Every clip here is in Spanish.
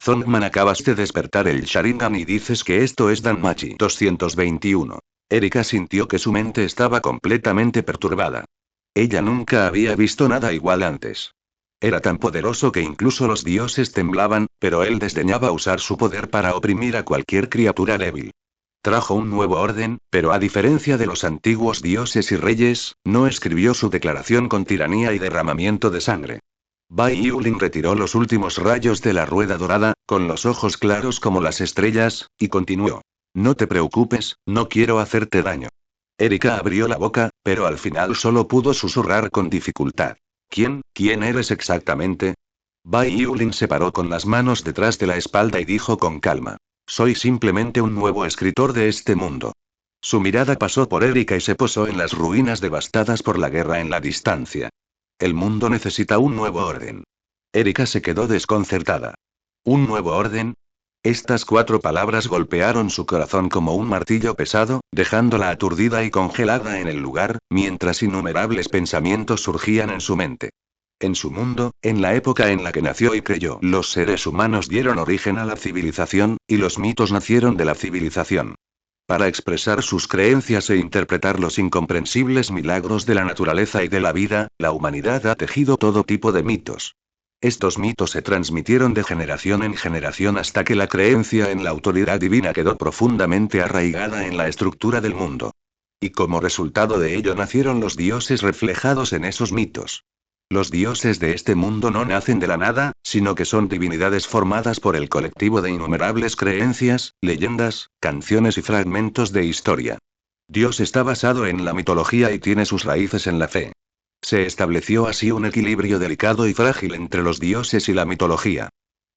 Zongman, acabas de despertar el Sharingan y dices que esto es Danmachi. 221. Erika sintió que su mente estaba completamente perturbada. Ella nunca había visto nada igual antes. Era tan poderoso que incluso los dioses temblaban, pero él desdeñaba usar su poder para oprimir a cualquier criatura débil. Trajo un nuevo orden, pero a diferencia de los antiguos dioses y reyes, no escribió su declaración con tiranía y derramamiento de sangre. Bai Yulin retiró los últimos rayos de la rueda dorada, con los ojos claros como las estrellas, y continuó. No te preocupes, no quiero hacerte daño. Erika abrió la boca, pero al final solo pudo susurrar con dificultad. ¿Quién eres exactamente? Bai Yulin se paró con las manos detrás de la espalda y dijo con calma. Soy simplemente un nuevo escritor de este mundo. Su mirada pasó por Erika y se posó en las ruinas devastadas por la guerra en la distancia. El mundo necesita un nuevo orden. Erika se quedó desconcertada. ¿Un nuevo orden? Estas 4 palabras golpearon su corazón como un martillo pesado, dejándola aturdida y congelada en el lugar, mientras innumerables pensamientos surgían en su mente. En su mundo, en la época en la que nació y creyó, los seres humanos dieron origen a la civilización, y los mitos nacieron de la civilización. Para expresar sus creencias e interpretar los incomprensibles milagros de la naturaleza y de la vida, la humanidad ha tejido todo tipo de mitos. Estos mitos se transmitieron de generación en generación hasta que la creencia en la autoridad divina quedó profundamente arraigada en la estructura del mundo. Y como resultado de ello nacieron los dioses reflejados en esos mitos. Los dioses de este mundo no nacen de la nada, sino que son divinidades formadas por el colectivo de innumerables creencias, leyendas, canciones y fragmentos de historia. Dios está basado en la mitología y tiene sus raíces en la fe. Se estableció así un equilibrio delicado y frágil entre los dioses y la mitología.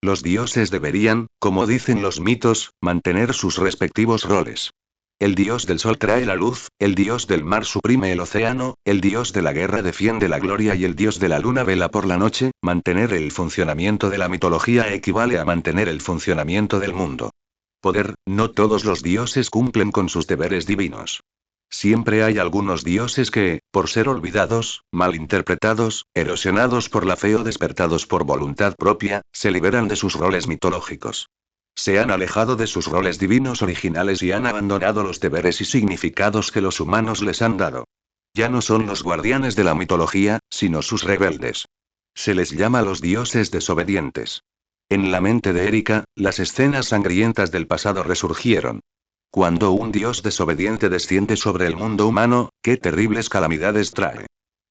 Los dioses deberían, como dicen los mitos, mantener sus respectivos roles. El dios del sol trae la luz, el dios del mar suprime el océano, el dios de la guerra defiende la gloria y el dios de la luna vela por la noche. Mantener el funcionamiento de la mitología equivale a mantener el funcionamiento del mundo. Poder, no todos los dioses cumplen con sus deberes divinos. Siempre hay algunos dioses que, por ser olvidados, malinterpretados, erosionados por la fe o despertados por voluntad propia, se liberan de sus roles mitológicos. Se han alejado de sus roles divinos originales y han abandonado los deberes y significados que los humanos les han dado. Ya no son los guardianes de la mitología, sino sus rebeldes. Se les llama los dioses desobedientes. En la mente de Erika, las escenas sangrientas del pasado resurgieron. Cuando un dios desobediente desciende sobre el mundo humano, qué terribles calamidades trae.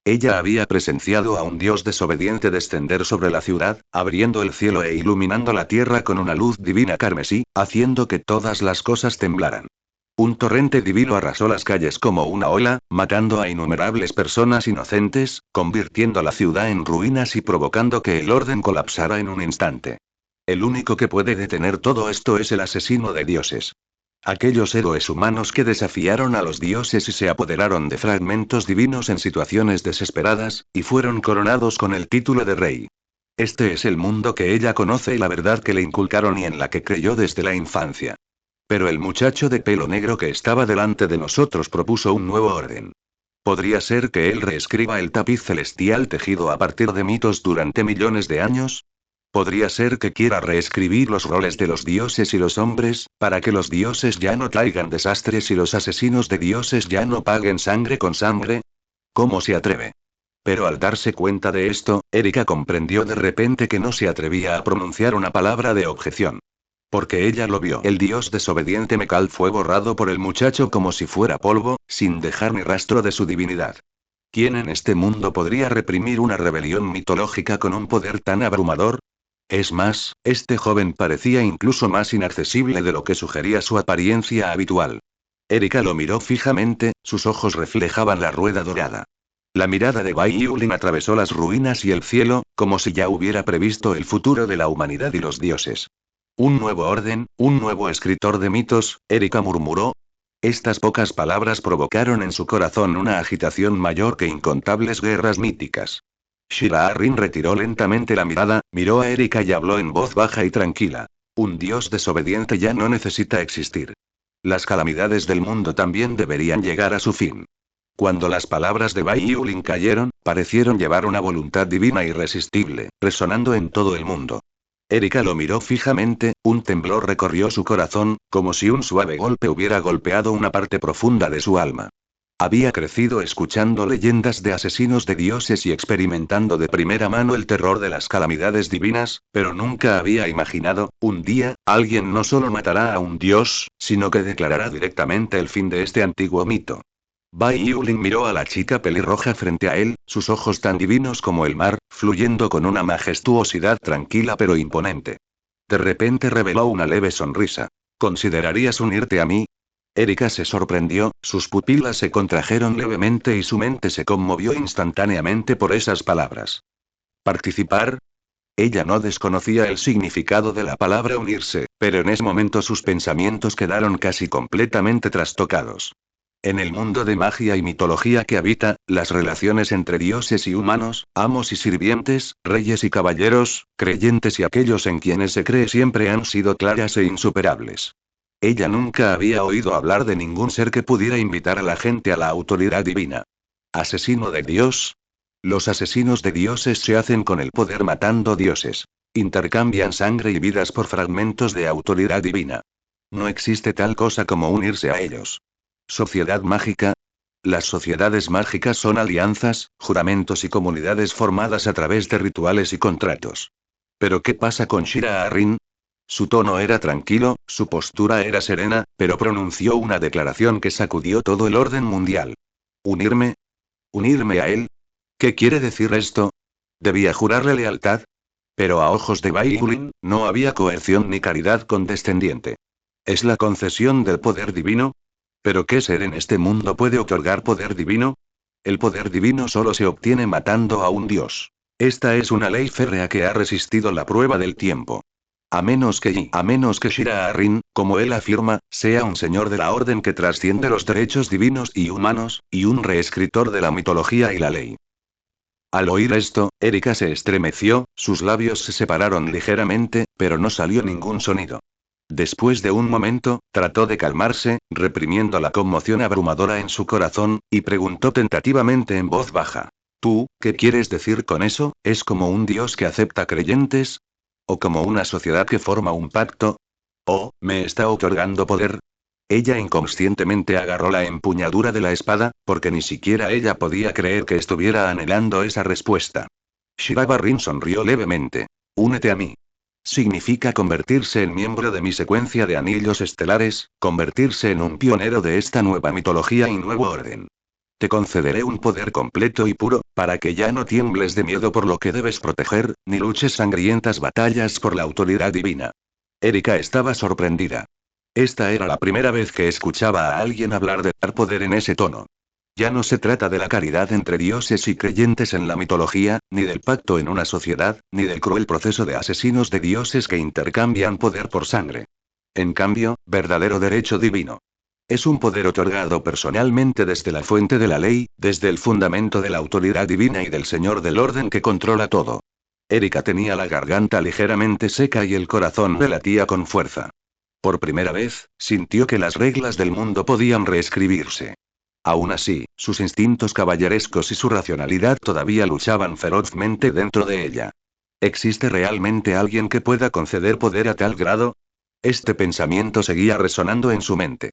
Ella había presenciado a un dios desobediente descender sobre la ciudad, abriendo el cielo e iluminando la tierra con una luz divina carmesí, haciendo que todas las cosas temblaran. Un torrente divino arrasó las calles como una ola, matando a innumerables personas inocentes, convirtiendo la ciudad en ruinas y provocando que el orden colapsara en un instante. El único que puede detener todo esto es el asesino de dioses. Aquellos héroes humanos que desafiaron a los dioses y se apoderaron de fragmentos divinos en situaciones desesperadas, y fueron coronados con el título de rey. Este es el mundo que ella conoce y la verdad que le inculcaron y en la que creyó desde la infancia. Pero el muchacho de pelo negro que estaba delante de nosotros propuso un nuevo orden. ¿Podría ser que él reescriba el tapiz celestial tejido a partir de mitos durante millones de años? ¿Podría ser que quiera reescribir los roles de los dioses y los hombres, para que los dioses ya no traigan desastres y los asesinos de dioses ya no paguen sangre con sangre? ¿Cómo se atreve? Pero al darse cuenta de esto, Erika comprendió de repente que no se atrevía a pronunciar una palabra de objeción. Porque ella lo vio. El dios desobediente Mekal fue borrado por el muchacho como si fuera polvo, sin dejar ni rastro de su divinidad. ¿Quién en este mundo podría reprimir una rebelión mitológica con un poder tan abrumador? Es más, este joven parecía incluso más inaccesible de lo que sugería su apariencia habitual. Erika lo miró fijamente, sus ojos reflejaban la rueda dorada. La mirada de Bai Yulin atravesó las ruinas y el cielo, como si ya hubiera previsto el futuro de la humanidad y los dioses. Un nuevo orden, un nuevo escritor de mitos, Erika murmuró. Estas pocas palabras provocaron en su corazón una agitación mayor que incontables guerras míticas. Shiraharin retiró lentamente la mirada, miró a Erika y habló en voz baja y tranquila. Un dios desobediente ya no necesita existir. Las calamidades del mundo también deberían llegar a su fin. Cuando las palabras de Bai Yulin cayeron, parecieron llevar una voluntad divina irresistible, resonando en todo el mundo. Erika lo miró fijamente, un temblor recorrió su corazón, como si un suave golpe hubiera golpeado una parte profunda de su alma. Había crecido escuchando leyendas de asesinos de dioses y experimentando de primera mano el terror de las calamidades divinas, pero nunca había imaginado, un día, alguien no solo matará a un dios, sino que declarará directamente el fin de este antiguo mito. Bai Yulin miró a la chica pelirroja frente a él, sus ojos tan divinos como el mar, fluyendo con una majestuosidad tranquila pero imponente. De repente reveló una leve sonrisa. ¿Considerarías unirte a mí? Erika se sorprendió, sus pupilas se contrajeron levemente y su mente se conmovió instantáneamente por esas palabras. ¿Participar? Ella no desconocía el significado de la palabra unirse, pero en ese momento sus pensamientos quedaron casi completamente trastocados. En el mundo de magia y mitología que habita, las relaciones entre dioses y humanos, amos y sirvientes, reyes y caballeros, creyentes y aquellos en quienes se cree siempre han sido claras e insuperables. Ella nunca había oído hablar de ningún ser que pudiera invitar a la gente a la autoridad divina. ¿Asesino de Dios? Los asesinos de dioses se hacen con el poder matando dioses. Intercambian sangre y vidas por fragmentos de autoridad divina. No existe tal cosa como unirse a ellos. ¿Sociedad mágica? Las sociedades mágicas son alianzas, juramentos y comunidades formadas a través de rituales y contratos. ¿Pero qué pasa con Shira Arrin? Su tono era tranquilo, su postura era serena, pero pronunció una declaración que sacudió todo el orden mundial. ¿Unirme? ¿Unirme a él? ¿Qué quiere decir esto? ¿Debía jurarle lealtad? Pero a ojos de Bai Yulin, no había coerción ni caridad condescendiente. ¿Es la concesión del poder divino? ¿Pero qué ser en este mundo puede otorgar poder divino? El poder divino solo se obtiene matando a un dios. Esta es una ley férrea que ha resistido la prueba del tiempo. A menos que Shira Arrin, como él afirma, sea un señor de la orden que trasciende los derechos divinos y humanos, y un reescritor de la mitología y la ley. Al oír esto, Erika se estremeció, sus labios se separaron ligeramente, pero no salió ningún sonido. Después de un momento, trató de calmarse, reprimiendo la conmoción abrumadora en su corazón, y preguntó tentativamente en voz baja. ¿Tú, qué quieres decir con eso? ¿Es como un dios que acepta creyentes? ¿O como una sociedad que forma un pacto? ¿O, me está otorgando poder? Ella inconscientemente agarró la empuñadura de la espada, porque ni siquiera ella podía creer que estuviera anhelando esa respuesta. Shiraba Rin sonrió levemente. Únete a mí. Significa convertirse en miembro de mi secuencia de anillos estelares, convertirse en un pionero de esta nueva mitología y nuevo orden. Te concederé un poder completo y puro, para que ya no tiembles de miedo por lo que debes proteger, ni luches sangrientas batallas por la autoridad divina. Erika estaba sorprendida. Esta era la primera vez que escuchaba a alguien hablar de dar poder en ese tono. Ya no se trata de la caridad entre dioses y creyentes en la mitología, ni del pacto en una sociedad, ni del cruel proceso de asesinos de dioses que intercambian poder por sangre. En cambio, verdadero derecho divino. Es un poder otorgado personalmente desde la fuente de la ley, desde el fundamento de la autoridad divina y del Señor del orden que controla todo. Erika tenía la garganta ligeramente seca y el corazón le latía con fuerza. Por primera vez, sintió que las reglas del mundo podían reescribirse. Aún así, sus instintos caballerescos y su racionalidad todavía luchaban ferozmente dentro de ella. ¿Existe realmente alguien que pueda conceder poder a tal grado? Este pensamiento seguía resonando en su mente.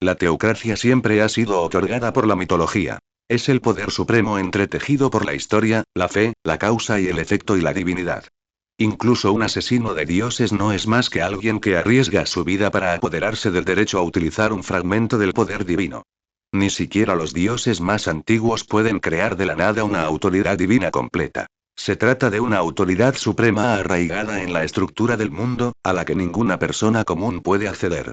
La teocracia siempre ha sido otorgada por la mitología. Es el poder supremo entretejido por la historia, la fe, la causa y el efecto y la divinidad. Incluso un asesino de dioses no es más que alguien que arriesga su vida para apoderarse del derecho a utilizar un fragmento del poder divino. Ni siquiera los dioses más antiguos pueden crear de la nada una autoridad divina completa. Se trata de una autoridad suprema arraigada en la estructura del mundo, a la que ninguna persona común puede acceder.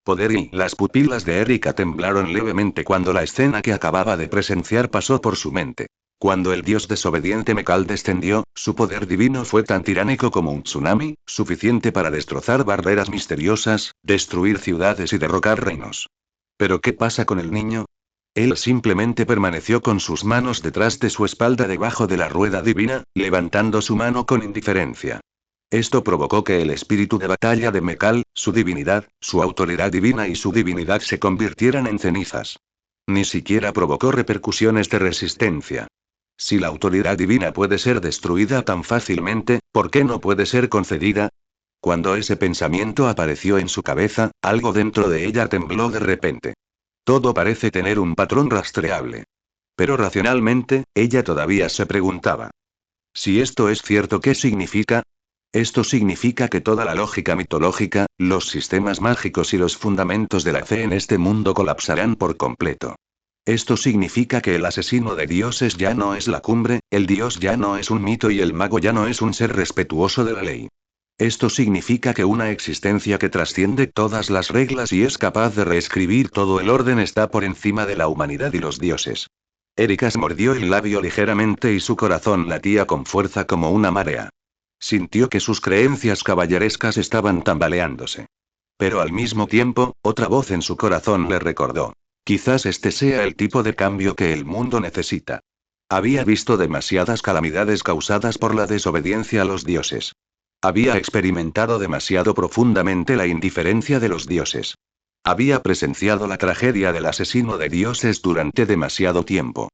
Poder y las pupilas de Erika temblaron levemente cuando la escena que acababa de presenciar pasó por su mente. Cuando el dios desobediente Mekal descendió, su poder divino fue tan tiránico como un tsunami, suficiente para destrozar barreras misteriosas, destruir ciudades y derrocar reinos. ¿Pero qué pasa con el niño? Él simplemente permaneció con sus manos detrás de su espalda debajo de la rueda divina, levantando su mano con indiferencia. Esto provocó que el espíritu de batalla de Mekal, su divinidad, su autoridad divina y su divinidad se convirtieran en cenizas. Ni siquiera provocó repercusiones de resistencia. Si la autoridad divina puede ser destruida tan fácilmente, ¿por qué no puede ser concedida? Cuando ese pensamiento apareció en su cabeza, algo dentro de ella tembló de repente. Todo parece tener un patrón rastreable. Pero racionalmente, ella todavía se preguntaba. Si esto es cierto, ¿qué significa? Esto significa que toda la lógica mitológica, los sistemas mágicos y los fundamentos de la fe en este mundo colapsarán por completo. Esto significa que el asesino de dioses ya no es la cumbre, el dios ya no es un mito y el mago ya no es un ser respetuoso de la ley. Esto significa que una existencia que trasciende todas las reglas y es capaz de reescribir todo el orden está por encima de la humanidad y los dioses. Erika se mordió el labio ligeramente y su corazón latía con fuerza como una marea. Sintió que sus creencias caballerescas estaban tambaleándose. Pero al mismo tiempo, otra voz en su corazón le recordó. Quizás este sea el tipo de cambio que el mundo necesita. Había visto demasiadas calamidades causadas por la desobediencia a los dioses. Había experimentado demasiado profundamente la indiferencia de los dioses. Había presenciado la tragedia del asesino de dioses durante demasiado tiempo.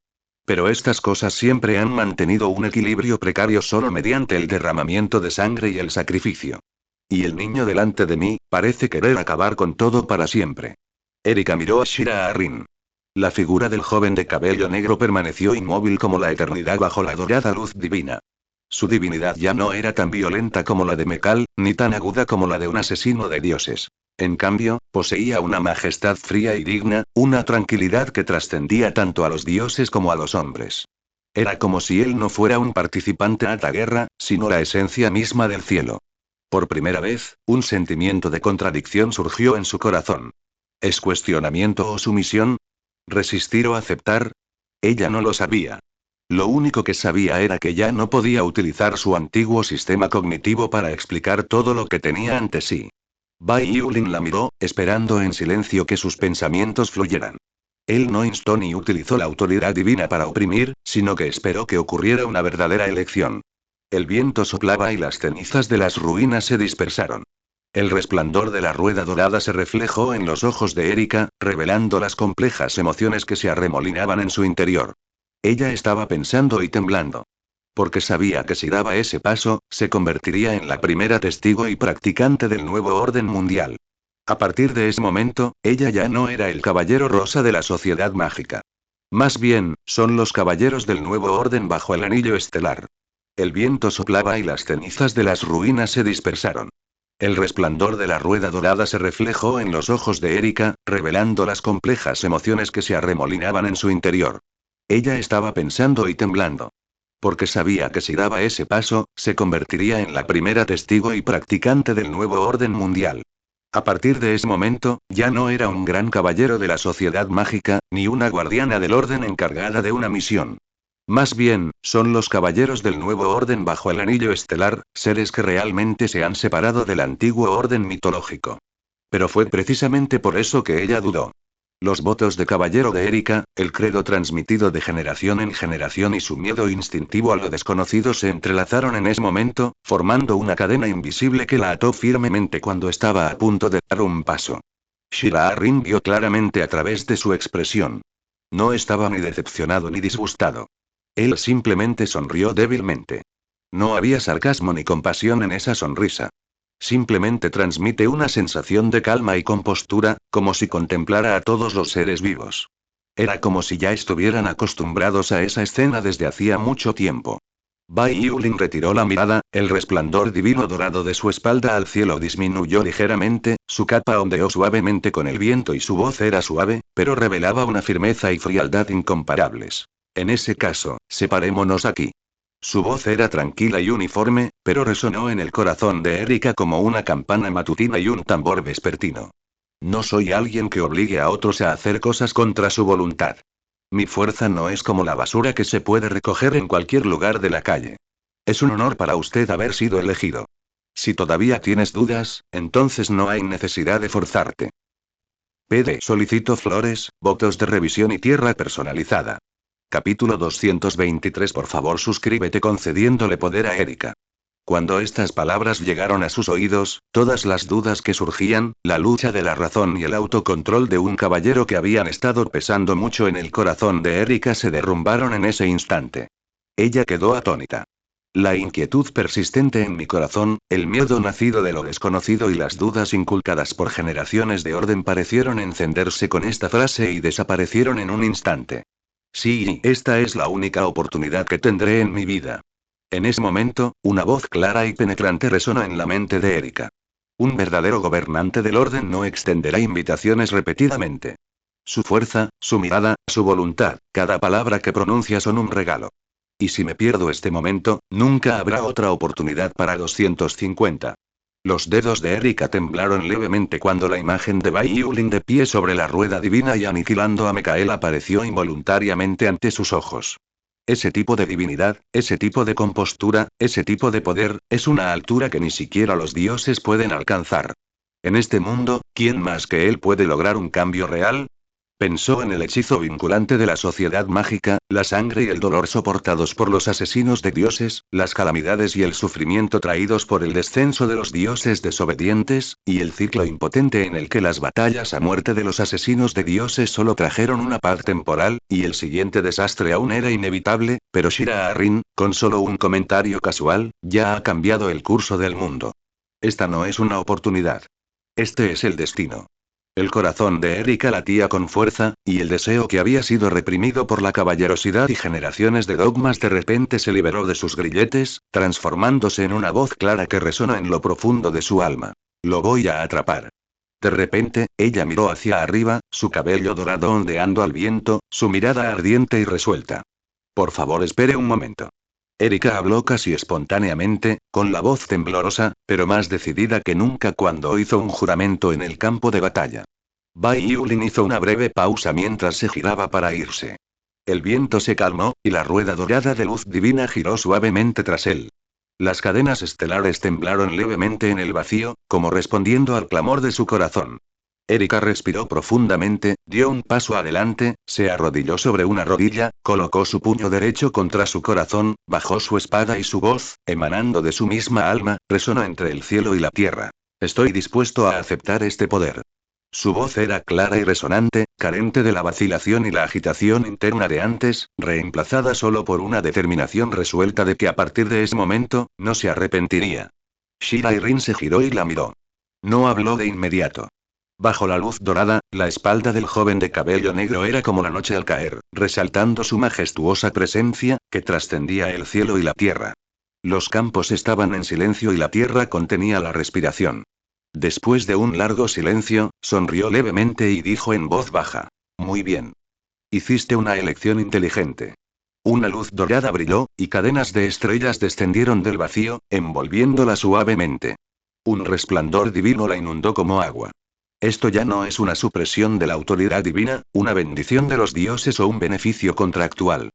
Pero estas cosas siempre han mantenido un equilibrio precario solo mediante el derramamiento de sangre y el sacrificio. Y el niño delante de mí, parece querer acabar con todo para siempre. Erika miró a Shira Rin. La figura del joven de cabello negro permaneció inmóvil como la eternidad bajo la dorada luz divina. Su divinidad ya no era tan violenta como la de Mekal, ni tan aguda como la de un asesino de dioses. En cambio, poseía una majestad fría y digna, una tranquilidad que trascendía tanto a los dioses como a los hombres. Era como si él no fuera un participante a la guerra, sino la esencia misma del cielo. Por primera vez, un sentimiento de contradicción surgió en su corazón. ¿Es cuestionamiento o sumisión? ¿Resistir o aceptar? Ella no lo sabía. Lo único que sabía era que ya no podía utilizar su antiguo sistema cognitivo para explicar todo lo que tenía ante sí. Bai Yulin la miró, esperando en silencio que sus pensamientos fluyeran. Él no instó ni utilizó la autoridad divina para oprimir, sino que esperó que ocurriera una verdadera elección. El viento soplaba y las cenizas de las ruinas se dispersaron. El resplandor de la rueda dorada se reflejó en los ojos de Erika, revelando las complejas emociones que se arremolinaban en su interior. Ella estaba pensando y temblando. Porque sabía que si daba ese paso, se convertiría en la primera testigo y practicante del nuevo orden mundial. A partir de ese momento, ella ya no era el caballero rosa de la sociedad mágica. Más bien, son los caballeros del nuevo orden bajo el anillo estelar. El viento soplaba y las cenizas de las ruinas se dispersaron. El resplandor de la rueda dorada se reflejó en los ojos de Erika, revelando las complejas emociones que se arremolinaban en su interior. Ella estaba pensando y temblando. Porque sabía que si daba ese paso, se convertiría en la primera testigo y practicante del nuevo orden mundial. A partir de ese momento, ya no era un gran caballero de la sociedad mágica, ni una guardiana del orden encargada de una misión. Más bien, son los caballeros del nuevo orden bajo el anillo estelar, seres que realmente se han separado del antiguo orden mitológico. Pero fue precisamente por eso que ella dudó. Los votos de caballero de Erika, el credo transmitido de generación en generación y su miedo instintivo a lo desconocido se entrelazaron en ese momento, formando una cadena invisible que la ató firmemente cuando estaba a punto de dar un paso. Shira Rin vio claramente a través de su expresión. No estaba ni decepcionado ni disgustado. Él simplemente sonrió débilmente. No había sarcasmo ni compasión en esa sonrisa. Simplemente transmite una sensación de calma y compostura, como si contemplara a todos los seres vivos. Era como si ya estuvieran acostumbrados a esa escena desde hacía mucho tiempo. Bai Yulin retiró la mirada, el resplandor divino dorado de su espalda al cielo disminuyó ligeramente, su capa ondeó suavemente con el viento y su voz era suave, pero revelaba una firmeza y frialdad incomparables. En ese caso, separémonos aquí. Su voz era tranquila y uniforme, pero resonó en el corazón de Erika como una campana matutina y un tambor vespertino. No soy alguien que obligue a otros a hacer cosas contra su voluntad. Mi fuerza no es como la basura que se puede recoger en cualquier lugar de la calle. Es un honor para usted haber sido elegido. Si todavía tienes dudas, entonces no hay necesidad de forzarte. PD. Solicito flores, votos de revisión y tierra personalizada. Capítulo 223. Por favor, suscríbete concediéndole poder a Erika. Cuando estas palabras llegaron a sus oídos, todas las dudas que surgían, la lucha de la razón y el autocontrol de un caballero que habían estado pesando mucho en el corazón de Erika se derrumbaron en ese instante. Ella quedó atónita. La inquietud persistente en mi corazón, el miedo nacido de lo desconocido y las dudas inculcadas por generaciones de orden parecieron encenderse con esta frase y desaparecieron en un instante. Sí, esta es la única oportunidad que tendré en mi vida. En ese momento, una voz clara y penetrante resonó en la mente de Erika. Un verdadero gobernante del orden no extenderá invitaciones repetidamente. Su fuerza, su mirada, su voluntad, cada palabra que pronuncia son un regalo. Y si me pierdo este momento, nunca habrá otra oportunidad para 250. Los dedos de Erika temblaron levemente cuando la imagen de Bai Yulin de pie sobre la rueda divina y aniquilando a Mekael apareció involuntariamente ante sus ojos. Ese tipo de divinidad, ese tipo de compostura, ese tipo de poder, es una altura que ni siquiera los dioses pueden alcanzar. En este mundo, ¿quién más que él puede lograr un cambio real? Pensó en el hechizo vinculante de la sociedad mágica, la sangre y el dolor soportados por los asesinos de dioses, las calamidades y el sufrimiento traídos por el descenso de los dioses desobedientes, y el ciclo impotente en el que las batallas a muerte de los asesinos de dioses solo trajeron una paz temporal, y el siguiente desastre aún era inevitable, pero Shira Arrin, con solo un comentario casual, ya ha cambiado el curso del mundo. Esta no es una oportunidad. Este es el destino. El corazón de Erika latía con fuerza, y el deseo que había sido reprimido por la caballerosidad y generaciones de dogmas de repente se liberó de sus grilletes, transformándose en una voz clara que resonó en lo profundo de su alma. Lo voy a atrapar. De repente, ella miró hacia arriba, su cabello dorado ondeando al viento, su mirada ardiente y resuelta. Por favor, espere un momento. Erika habló casi espontáneamente, con la voz temblorosa, pero más decidida que nunca cuando hizo un juramento en el campo de batalla. Bai Yulin hizo una breve pausa mientras se giraba para irse. El viento se calmó, y la rueda dorada de luz divina giró suavemente tras él. Las cadenas estelares temblaron levemente en el vacío, como respondiendo al clamor de su corazón. Erika respiró profundamente, dio un paso adelante, se arrodilló sobre una rodilla, colocó su puño derecho contra su corazón, bajó su espada y su voz, emanando de su misma alma, resonó entre el cielo y la tierra. Estoy dispuesto a aceptar este poder. Su voz era clara y resonante, carente de la vacilación y la agitación interna de antes, reemplazada solo por una determinación resuelta de que a partir de ese momento, no se arrepentiría. Shira Rin se giró y la miró. No habló de inmediato. Bajo la luz dorada, la espalda del joven de cabello negro era como la noche al caer, resaltando su majestuosa presencia, que trascendía el cielo y la tierra. Los campos estaban en silencio y la tierra contenía la respiración. Después de un largo silencio, sonrió levemente y dijo en voz baja. Muy bien. Hiciste una elección inteligente. Una luz dorada brilló, y cadenas de estrellas descendieron del vacío, envolviéndola suavemente. Un resplandor divino la inundó como agua. Esto ya no es una supresión de la autoridad divina, una bendición de los dioses o un beneficio contractual.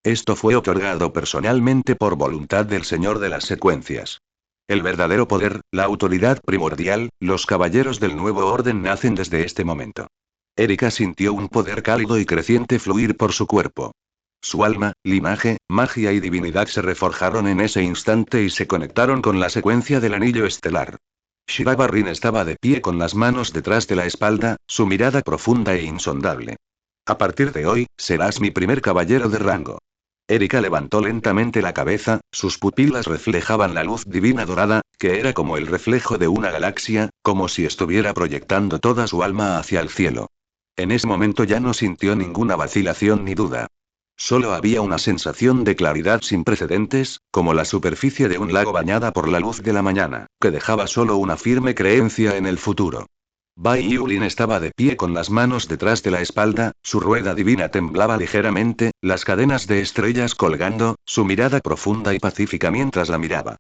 Esto fue otorgado personalmente por voluntad del Señor de las Secuencias. El verdadero poder, la autoridad primordial, los caballeros del nuevo orden nacen desde este momento. Erika sintió un poder cálido y creciente fluir por su cuerpo. Su alma, linaje, magia y divinidad se reforjaron en ese instante y se conectaron con la secuencia del anillo estelar. Shira Rin estaba de pie con las manos detrás de la espalda, su mirada profunda e insondable. A partir de hoy, serás mi primer caballero de rango. Erika levantó lentamente la cabeza, sus pupilas reflejaban la luz divina dorada, que era como el reflejo de una galaxia, como si estuviera proyectando toda su alma hacia el cielo. En ese momento ya no sintió ninguna vacilación ni duda. Solo había una sensación de claridad sin precedentes, como la superficie de un lago bañada por la luz de la mañana, que dejaba solo una firme creencia en el futuro. Bai Yulin estaba de pie con las manos detrás de la espalda, su rueda divina temblaba ligeramente, las cadenas de estrellas colgando, su mirada profunda y pacífica mientras la miraba.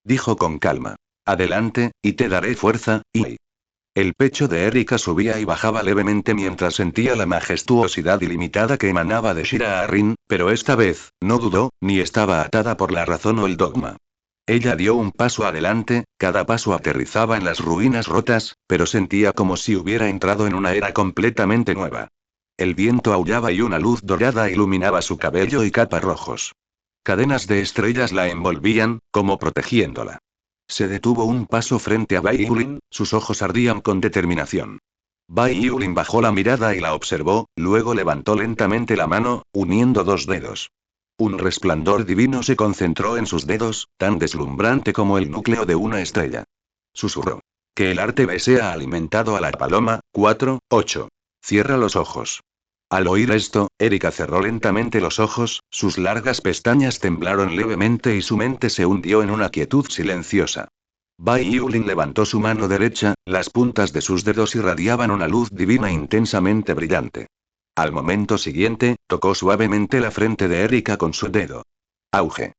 Dijo con calma. Adelante, y te daré fuerza, y... El pecho de Erika subía y bajaba levemente mientras sentía la majestuosidad ilimitada que emanaba de Shira Arrin, pero esta vez, no dudó, ni estaba atada por la razón o el dogma. Ella dio un paso adelante, cada paso aterrizaba en las ruinas rotas, pero sentía como si hubiera entrado en una era completamente nueva. El viento aullaba y una luz dorada iluminaba su cabello y capa rojos. Cadenas de estrellas la envolvían, como protegiéndola. Se detuvo un paso frente a Bai Yulin, sus ojos ardían con determinación. Bai Yulin bajó la mirada y la observó, luego levantó lentamente la mano, uniendo dos dedos. Un resplandor divino se concentró en sus dedos, tan deslumbrante como el núcleo de una estrella. Susurró. Que el arte sea alimentado a la paloma. 4:8. Cierra los ojos. Al oír esto, Erika cerró lentamente los ojos, sus largas pestañas temblaron levemente y su mente se hundió en una quietud silenciosa. Bai Yulin levantó su mano derecha, las puntas de sus dedos irradiaban una luz divina intensamente brillante. Al momento siguiente, tocó suavemente la frente de Erika con su dedo. Auge.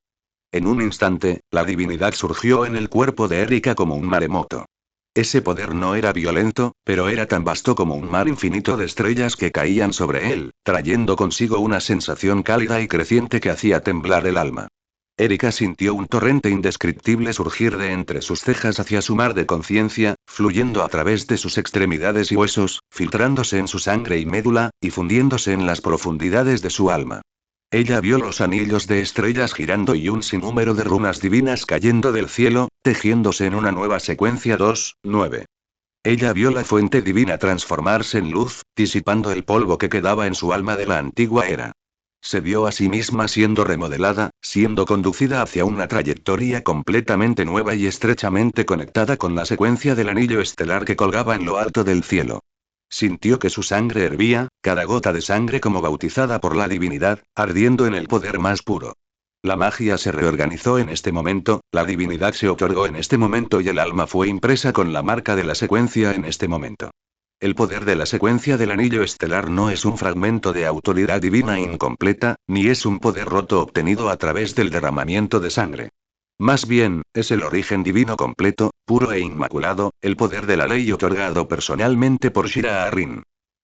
En un instante, la divinidad surgió en el cuerpo de Erika como un maremoto. Ese poder no era violento, pero era tan vasto como un mar infinito de estrellas que caían sobre él, trayendo consigo una sensación cálida y creciente que hacía temblar el alma. Erika sintió un torrente indescriptible surgir de entre sus cejas hacia su mar de conciencia, fluyendo a través de sus extremidades y huesos, filtrándose en su sangre y médula, y fundiéndose en las profundidades de su alma. Ella vio los anillos de estrellas girando y un sinnúmero de runas divinas cayendo del cielo, tejiéndose en una nueva secuencia 2:9. Ella vio la fuente divina transformarse en luz, disipando el polvo que quedaba en su alma de la antigua era. Se vio a sí misma siendo remodelada, siendo conducida hacia una trayectoria completamente nueva y estrechamente conectada con la secuencia del anillo estelar que colgaba en lo alto del cielo. Sintió que su sangre hervía, cada gota de sangre como bautizada por la divinidad, ardiendo en el poder más puro. La magia se reorganizó en este momento, la divinidad se otorgó en este momento y el alma fue impresa con la marca de la secuencia en este momento. El poder de la secuencia del anillo estelar no es un fragmento de autoridad divina incompleta, ni es un poder roto obtenido a través del derramamiento de sangre. Más bien, es el origen divino completo, puro e inmaculado, el poder de la ley otorgado personalmente por Shira Arrin.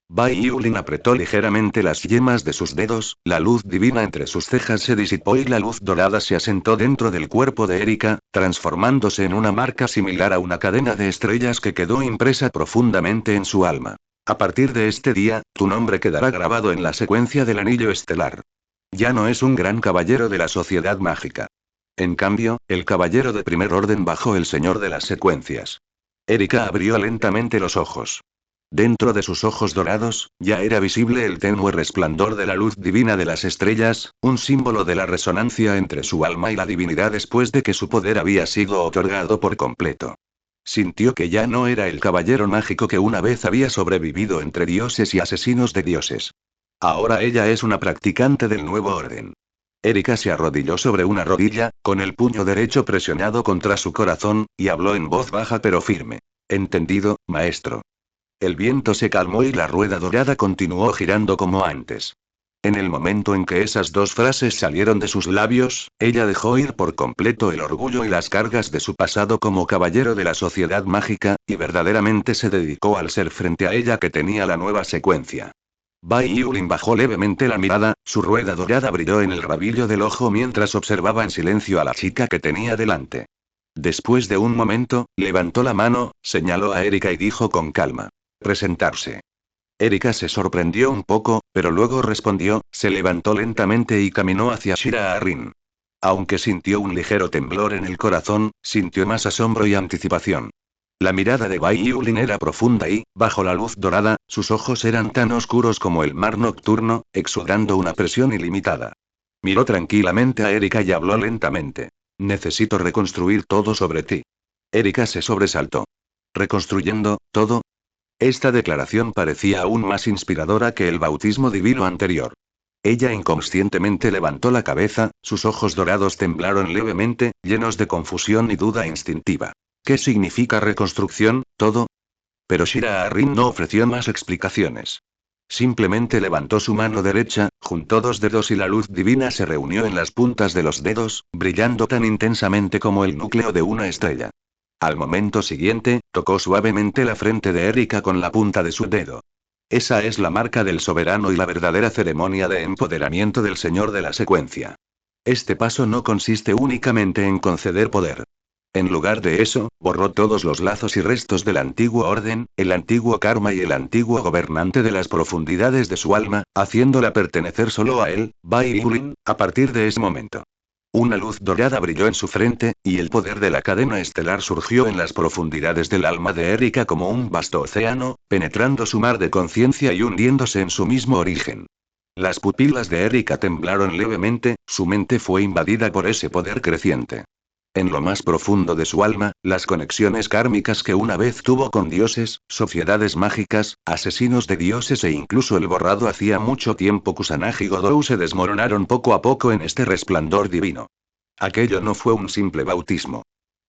Bai Yulin apretó ligeramente las yemas de sus dedos, la luz divina entre sus cejas se disipó y la luz dorada se asentó dentro del cuerpo de Erika, transformándose en una marca similar a una cadena de estrellas que quedó impresa profundamente en su alma. A partir de este día, tu nombre quedará grabado en la secuencia del anillo estelar. Ya no es un gran caballero de la sociedad mágica. En cambio, el caballero de primer orden bajo el señor de las secuencias. Erika abrió lentamente los ojos. Dentro de sus ojos dorados, ya era visible el tenue resplandor de la luz divina de las estrellas, un símbolo de la resonancia entre su alma y la divinidad después de que su poder había sido otorgado por completo. Sintió que ya no era el caballero mágico que una vez había sobrevivido entre dioses y asesinos de dioses. Ahora ella es una practicante del nuevo orden. Erika se arrodilló sobre una rodilla, con el puño derecho presionado contra su corazón, y habló en voz baja pero firme. Entendido, maestro. El viento se calmó y la rueda dorada continuó girando como antes. En el momento en que esas dos frases salieron de sus labios, ella dejó ir por completo el orgullo y las cargas de su pasado como caballero de la sociedad mágica, y verdaderamente se dedicó al ser frente a ella que tenía la nueva secuencia. Bai Yulin bajó levemente la mirada, su rueda dorada brilló en el rabillo del ojo mientras observaba en silencio a la chica que tenía delante. Después de un momento, levantó la mano, señaló a Erika y dijo con calma. Presentarse. Erika se sorprendió un poco, pero luego respondió, se levantó lentamente y caminó hacia Shira Arrin. Aunque sintió un ligero temblor en el corazón, sintió más asombro y anticipación. La mirada de Bai Yulin era profunda y, bajo la luz dorada, sus ojos eran tan oscuros como el mar nocturno, exudando una presión ilimitada. Miró tranquilamente a Erika y habló lentamente. Necesito reconstruir todo sobre ti. Erika se sobresaltó. ¿Reconstruyendo todo? Esta declaración parecía aún más inspiradora que el bautismo divino anterior. Ella inconscientemente levantó la cabeza, sus ojos dorados temblaron levemente, llenos de confusión y duda instintiva. ¿Qué significa reconstrucción, todo? Pero Shira Arrin no ofreció más explicaciones. Simplemente levantó su mano derecha, juntó dos dedos y la luz divina se reunió en las puntas de los dedos, brillando tan intensamente como el núcleo de una estrella. Al momento siguiente, tocó suavemente la frente de Erika con la punta de su dedo. Esa es la marca del soberano y la verdadera ceremonia de empoderamiento del señor de la secuencia. Este paso no consiste únicamente en conceder poder. En lugar de eso, borró todos los lazos y restos del antiguo orden, el antiguo karma y el antiguo gobernante de las profundidades de su alma, haciéndola pertenecer solo a él, Bai Yulin, a partir de ese momento. Una luz dorada brilló en su frente, y el poder de la cadena estelar surgió en las profundidades del alma de Erika como un vasto océano, penetrando su mar de conciencia y hundiéndose en su mismo origen. Las pupilas de Erika temblaron levemente, su mente fue invadida por ese poder creciente. En lo más profundo de su alma, las conexiones kármicas que una vez tuvo con dioses, sociedades mágicas, asesinos de dioses e incluso el borrado hacía mucho tiempo Kusanagi Godou se desmoronaron poco a poco en este resplandor divino. Aquello no fue un simple bautismo.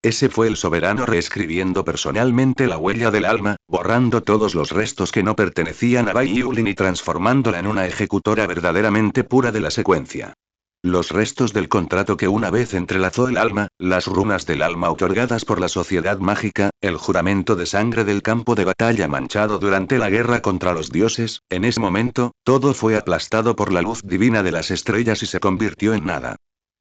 Ese fue el soberano reescribiendo personalmente la huella del alma, borrando todos los restos que no pertenecían a Bai Yulin y transformándola en una ejecutora verdaderamente pura de la secuencia. Los restos del contrato que una vez entrelazó el alma, las runas del alma otorgadas por la sociedad mágica, el juramento de sangre del campo de batalla manchado durante la guerra contra los dioses, en ese momento, todo fue aplastado por la luz divina de las estrellas y se convirtió en nada.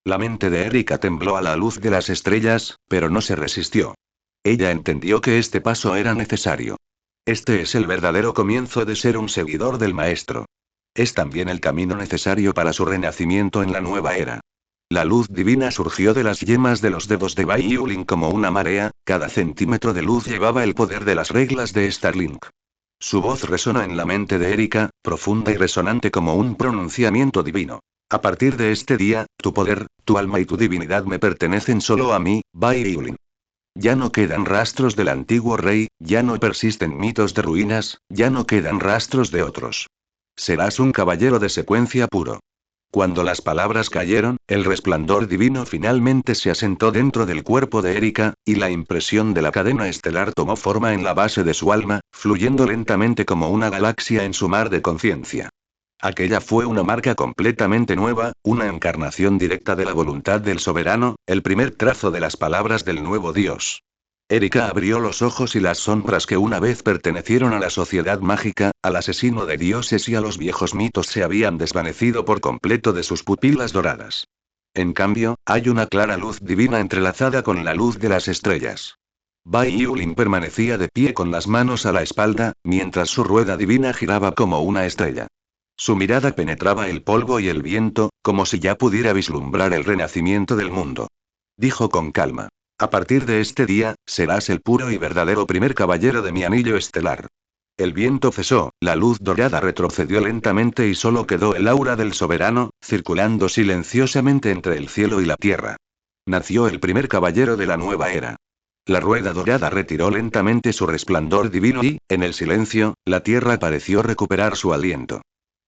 La mente de Erika tembló a la luz de las estrellas, pero no se resistió. Ella entendió que este paso era necesario. Este es el verdadero comienzo de ser un seguidor del maestro. Es también el camino necesario para su renacimiento en la nueva era. La luz divina surgió de las yemas de los dedos de Bai Yulin como una marea, cada centímetro de luz llevaba el poder de las reglas de Starlink. Su voz resonó en la mente de Erika, profunda y resonante como un pronunciamiento divino. A partir de este día, tu poder, tu alma y tu divinidad me pertenecen solo a mí, Bai Yulin. Ya no quedan rastros del antiguo rey, ya no persisten mitos de ruinas, ya no quedan rastros de otros. Serás un caballero de secuencia puro. Cuando las palabras cayeron, el resplandor divino finalmente se asentó dentro del cuerpo de Erika, y la impresión de la cadena estelar tomó forma en la base de su alma, fluyendo lentamente como una galaxia en su mar de conciencia. Aquella fue una marca completamente nueva, una encarnación directa de la voluntad del soberano, el primer trazo de las palabras del nuevo Dios. Erika abrió los ojos y las sombras que una vez pertenecieron a la sociedad mágica, al asesino de dioses y a los viejos mitos se habían desvanecido por completo de sus pupilas doradas. En cambio, hay una clara luz divina entrelazada con la luz de las estrellas. Bai Yulin permanecía de pie con las manos a la espalda, mientras su rueda divina giraba como una estrella. Su mirada penetraba el polvo y el viento, como si ya pudiera vislumbrar el renacimiento del mundo. Dijo con calma. A partir de este día, serás el puro y verdadero primer caballero de mi anillo estelar. El viento cesó, la luz dorada retrocedió lentamente y solo quedó el aura del soberano, circulando silenciosamente entre el cielo y la tierra. Nació el primer caballero de la nueva era. La rueda dorada retiró lentamente su resplandor divino y, en el silencio, la tierra pareció recuperar su aliento.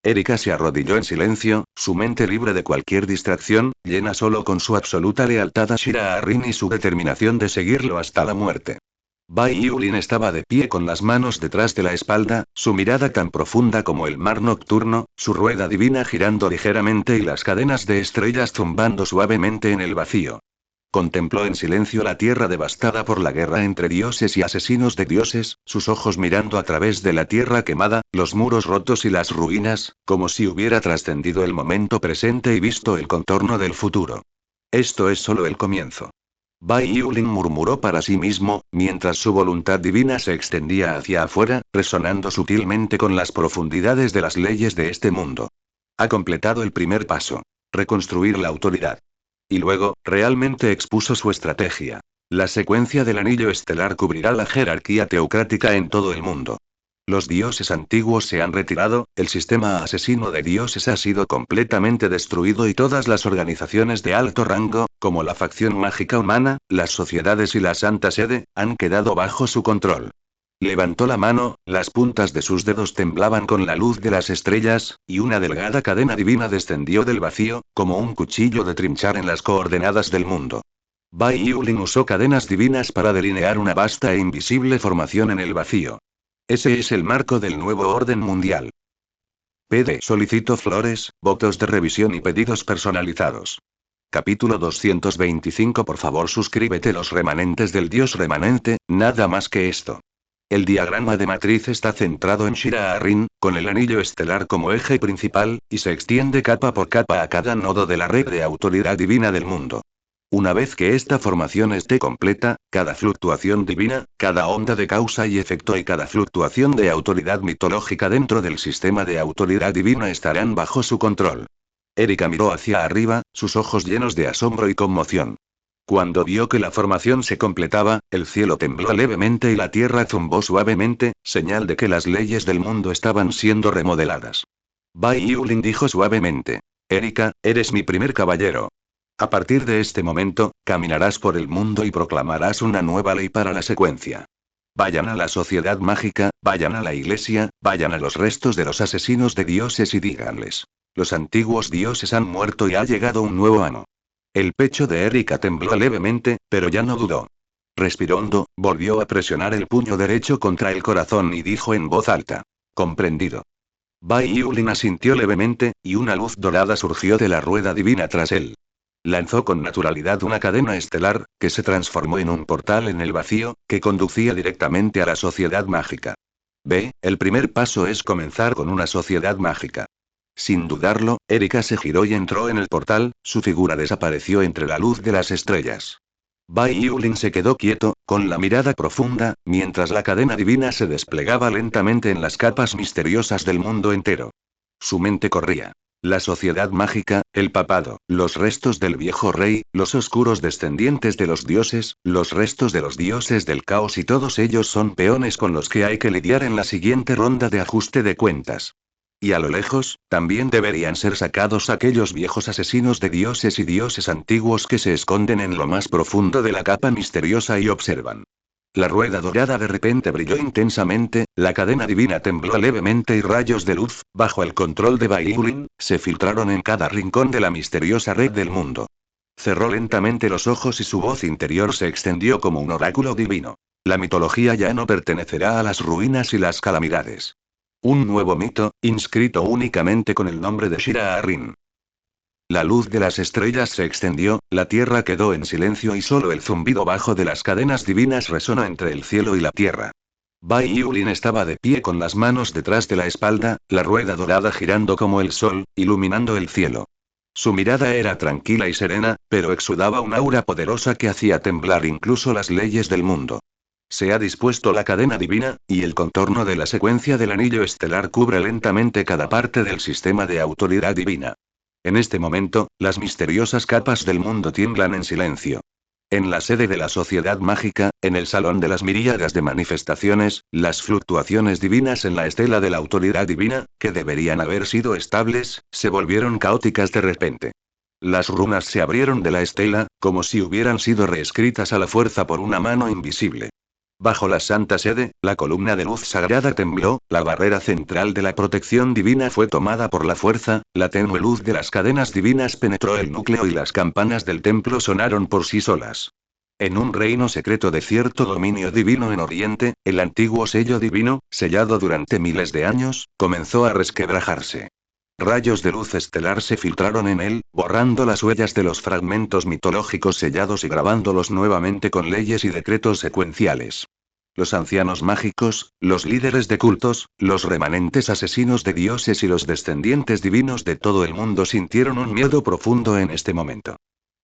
Erika se arrodilló en silencio, su mente libre de cualquier distracción, llena solo con su absoluta lealtad a Shira Arrin y su determinación de seguirlo hasta la muerte. Bai Yulin estaba de pie con las manos detrás de la espalda, su mirada tan profunda como el mar nocturno, su rueda divina girando ligeramente y las cadenas de estrellas zumbando suavemente en el vacío. Contempló en silencio la tierra devastada por la guerra entre dioses y asesinos de dioses, sus ojos mirando a través de la tierra quemada, los muros rotos y las ruinas, como si hubiera trascendido el momento presente y visto el contorno del futuro. Esto es solo el comienzo. Bai Yulin murmuró para sí mismo, mientras su voluntad divina se extendía hacia afuera, resonando sutilmente con las profundidades de las leyes de este mundo. Ha completado el primer paso. Reconstruir la autoridad. Y luego, realmente expuso su estrategia. La secuencia del anillo estelar cubrirá la jerarquía teocrática en todo el mundo. Los dioses antiguos se han retirado, el sistema asesino de dioses ha sido completamente destruido y todas las organizaciones de alto rango, como la facción mágica humana, las sociedades y la Santa Sede, han quedado bajo su control. Levantó la mano, las puntas de sus dedos temblaban con la luz de las estrellas, y una delgada cadena divina descendió del vacío, como un cuchillo de trinchar en las coordenadas del mundo. Bai Yulin usó cadenas divinas para delinear una vasta e invisible formación en el vacío. Ese es el marco del nuevo orden mundial. PD. Solicito flores, votos de revisión y pedidos personalizados. Capítulo 225. Por favor suscríbete. Los remanentes del dios remanente, nada más que esto. El diagrama de matriz está centrado en Shira Arrin, con el anillo estelar como eje principal, y se extiende capa por capa a cada nodo de la red de autoridad divina del mundo. Una vez que esta formación esté completa, cada fluctuación divina, cada onda de causa y efecto y cada fluctuación de autoridad mitológica dentro del sistema de autoridad divina estarán bajo su control. Erika miró hacia arriba, sus ojos llenos de asombro y conmoción. Cuando vio que la formación se completaba, el cielo tembló levemente y la tierra zumbó suavemente, señal de que las leyes del mundo estaban siendo remodeladas. Bai Yulin dijo suavemente. Erika, eres mi primer caballero. A partir de este momento, caminarás por el mundo y proclamarás una nueva ley para la secuencia. Vayan a la sociedad mágica, vayan a la iglesia, vayan a los restos de los asesinos de dioses y díganles. Los antiguos dioses han muerto y ha llegado un nuevo amo. El pecho de Erika tembló levemente, pero ya no dudó. Respiró hondo, volvió a presionar el puño derecho contra el corazón y dijo en voz alta. Comprendido. Bai Yulin asintió levemente, y una luz dorada surgió de la rueda divina tras él. Lanzó con naturalidad una cadena estelar, que se transformó en un portal en el vacío, que conducía directamente a la sociedad mágica. El primer paso es comenzar con una sociedad mágica. Sin dudarlo, Erika se giró y entró en el portal, su figura desapareció entre la luz de las estrellas. Bai Yulin se quedó quieto, con la mirada profunda, mientras la cadena divina se desplegaba lentamente en las capas misteriosas del mundo entero. Su mente corría. La sociedad mágica, el papado, los restos del viejo rey, los oscuros descendientes de los dioses, los restos de los dioses del caos y todos ellos son peones con los que hay que lidiar en la siguiente ronda de ajuste de cuentas. Y a lo lejos, también deberían ser sacados aquellos viejos asesinos de dioses y dioses antiguos que se esconden en lo más profundo de la capa misteriosa y observan. La rueda dorada de repente brilló intensamente, la cadena divina tembló levemente y rayos de luz, bajo el control de Bai Yulin, se filtraron en cada rincón de la misteriosa red del mundo. Cerró lentamente los ojos y su voz interior se extendió como un oráculo divino. La mitología ya no pertenecerá a las ruinas y las calamidades. Un nuevo mito, inscrito únicamente con el nombre de Shira Arrin. La luz de las estrellas se extendió, la tierra quedó en silencio y solo el zumbido bajo de las cadenas divinas resonó entre el cielo y la tierra. Bai Yulin estaba de pie con las manos detrás de la espalda, la rueda dorada girando como el sol, iluminando el cielo. Su mirada era tranquila y serena, pero exudaba un aura poderosa que hacía temblar incluso las leyes del mundo. Se ha dispuesto la cadena divina, y el contorno de la secuencia del anillo estelar cubre lentamente cada parte del sistema de autoridad divina. En este momento, las misteriosas capas del mundo tiemblan en silencio. En la sede de la sociedad mágica, en el salón de las miríadas de manifestaciones, las fluctuaciones divinas en la estela de la autoridad divina, que deberían haber sido estables, se volvieron caóticas de repente. Las runas se abrieron de la estela, como si hubieran sido reescritas a la fuerza por una mano invisible. Bajo la santa sede, la columna de luz sagrada tembló, la barrera central de la protección divina fue tomada por la fuerza, la tenue luz de las cadenas divinas penetró el núcleo y las campanas del templo sonaron por sí solas. En un reino secreto de cierto dominio divino en Oriente, el antiguo sello divino, sellado durante miles de años, comenzó a resquebrajarse. Rayos de luz estelar se filtraron en él, borrando las huellas de los fragmentos mitológicos sellados y grabándolos nuevamente con leyes y decretos secuenciales. Los ancianos mágicos, los líderes de cultos, los remanentes asesinos de dioses y los descendientes divinos de todo el mundo sintieron un miedo profundo en este momento.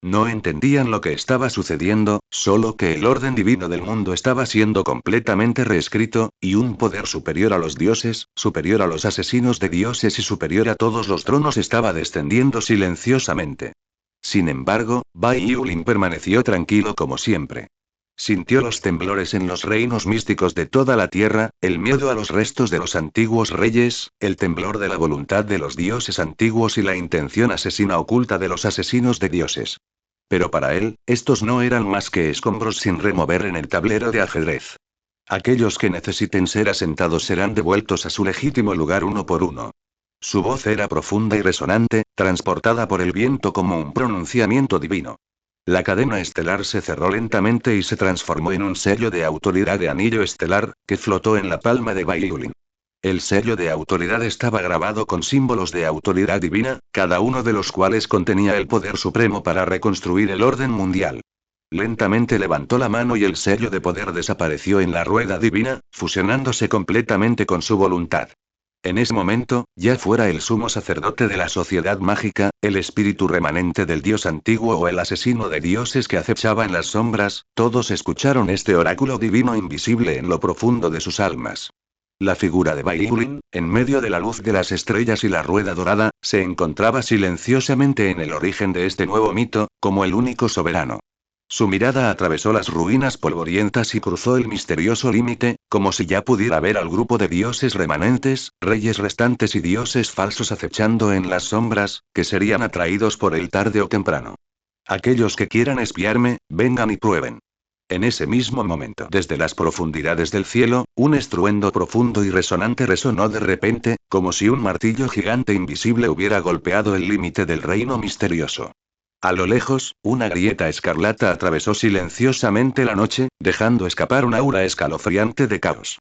No entendían lo que estaba sucediendo, solo que el orden divino del mundo estaba siendo completamente reescrito, y un poder superior a los dioses, superior a los asesinos de dioses y superior a todos los tronos estaba descendiendo silenciosamente. Sin embargo, Bai Yulin permaneció tranquilo como siempre. Sintió los temblores en los reinos místicos de toda la tierra, el miedo a los restos de los antiguos reyes, el temblor de la voluntad de los dioses antiguos y la intención asesina oculta de los asesinos de dioses. Pero para él, estos no eran más que escombros sin remover en el tablero de ajedrez. Aquellos que necesiten ser asentados serán devueltos a su legítimo lugar uno por uno. Su voz era profunda y resonante, transportada por el viento como un pronunciamiento divino. La cadena estelar se cerró lentamente y se transformó en un sello de autoridad de anillo estelar, que flotó en la palma de Bai Yulin. El sello de autoridad estaba grabado con símbolos de autoridad divina, cada uno de los cuales contenía el poder supremo para reconstruir el orden mundial. Lentamente levantó la mano y el sello de poder desapareció en la rueda divina, fusionándose completamente con su voluntad. En ese momento, ya fuera el sumo sacerdote de la sociedad mágica, el espíritu remanente del dios antiguo o el asesino de dioses que acechaba en las sombras, todos escucharon este oráculo divino invisible en lo profundo de sus almas. La figura de Bai Yulin, en medio de la luz de las estrellas y la rueda dorada, se encontraba silenciosamente en el origen de este nuevo mito, como el único soberano. Su mirada atravesó las ruinas polvorientas y cruzó el misterioso límite, como si ya pudiera ver al grupo de dioses remanentes, reyes restantes y dioses falsos acechando en las sombras, que serían atraídos por él tarde o temprano. Aquellos que quieran espiarme, vengan y prueben. En ese mismo momento, desde las profundidades del cielo, un estruendo profundo y resonante resonó de repente, como si un martillo gigante invisible hubiera golpeado el límite del reino misterioso. A lo lejos, una grieta escarlata atravesó silenciosamente la noche, dejando escapar un aura escalofriante de caos.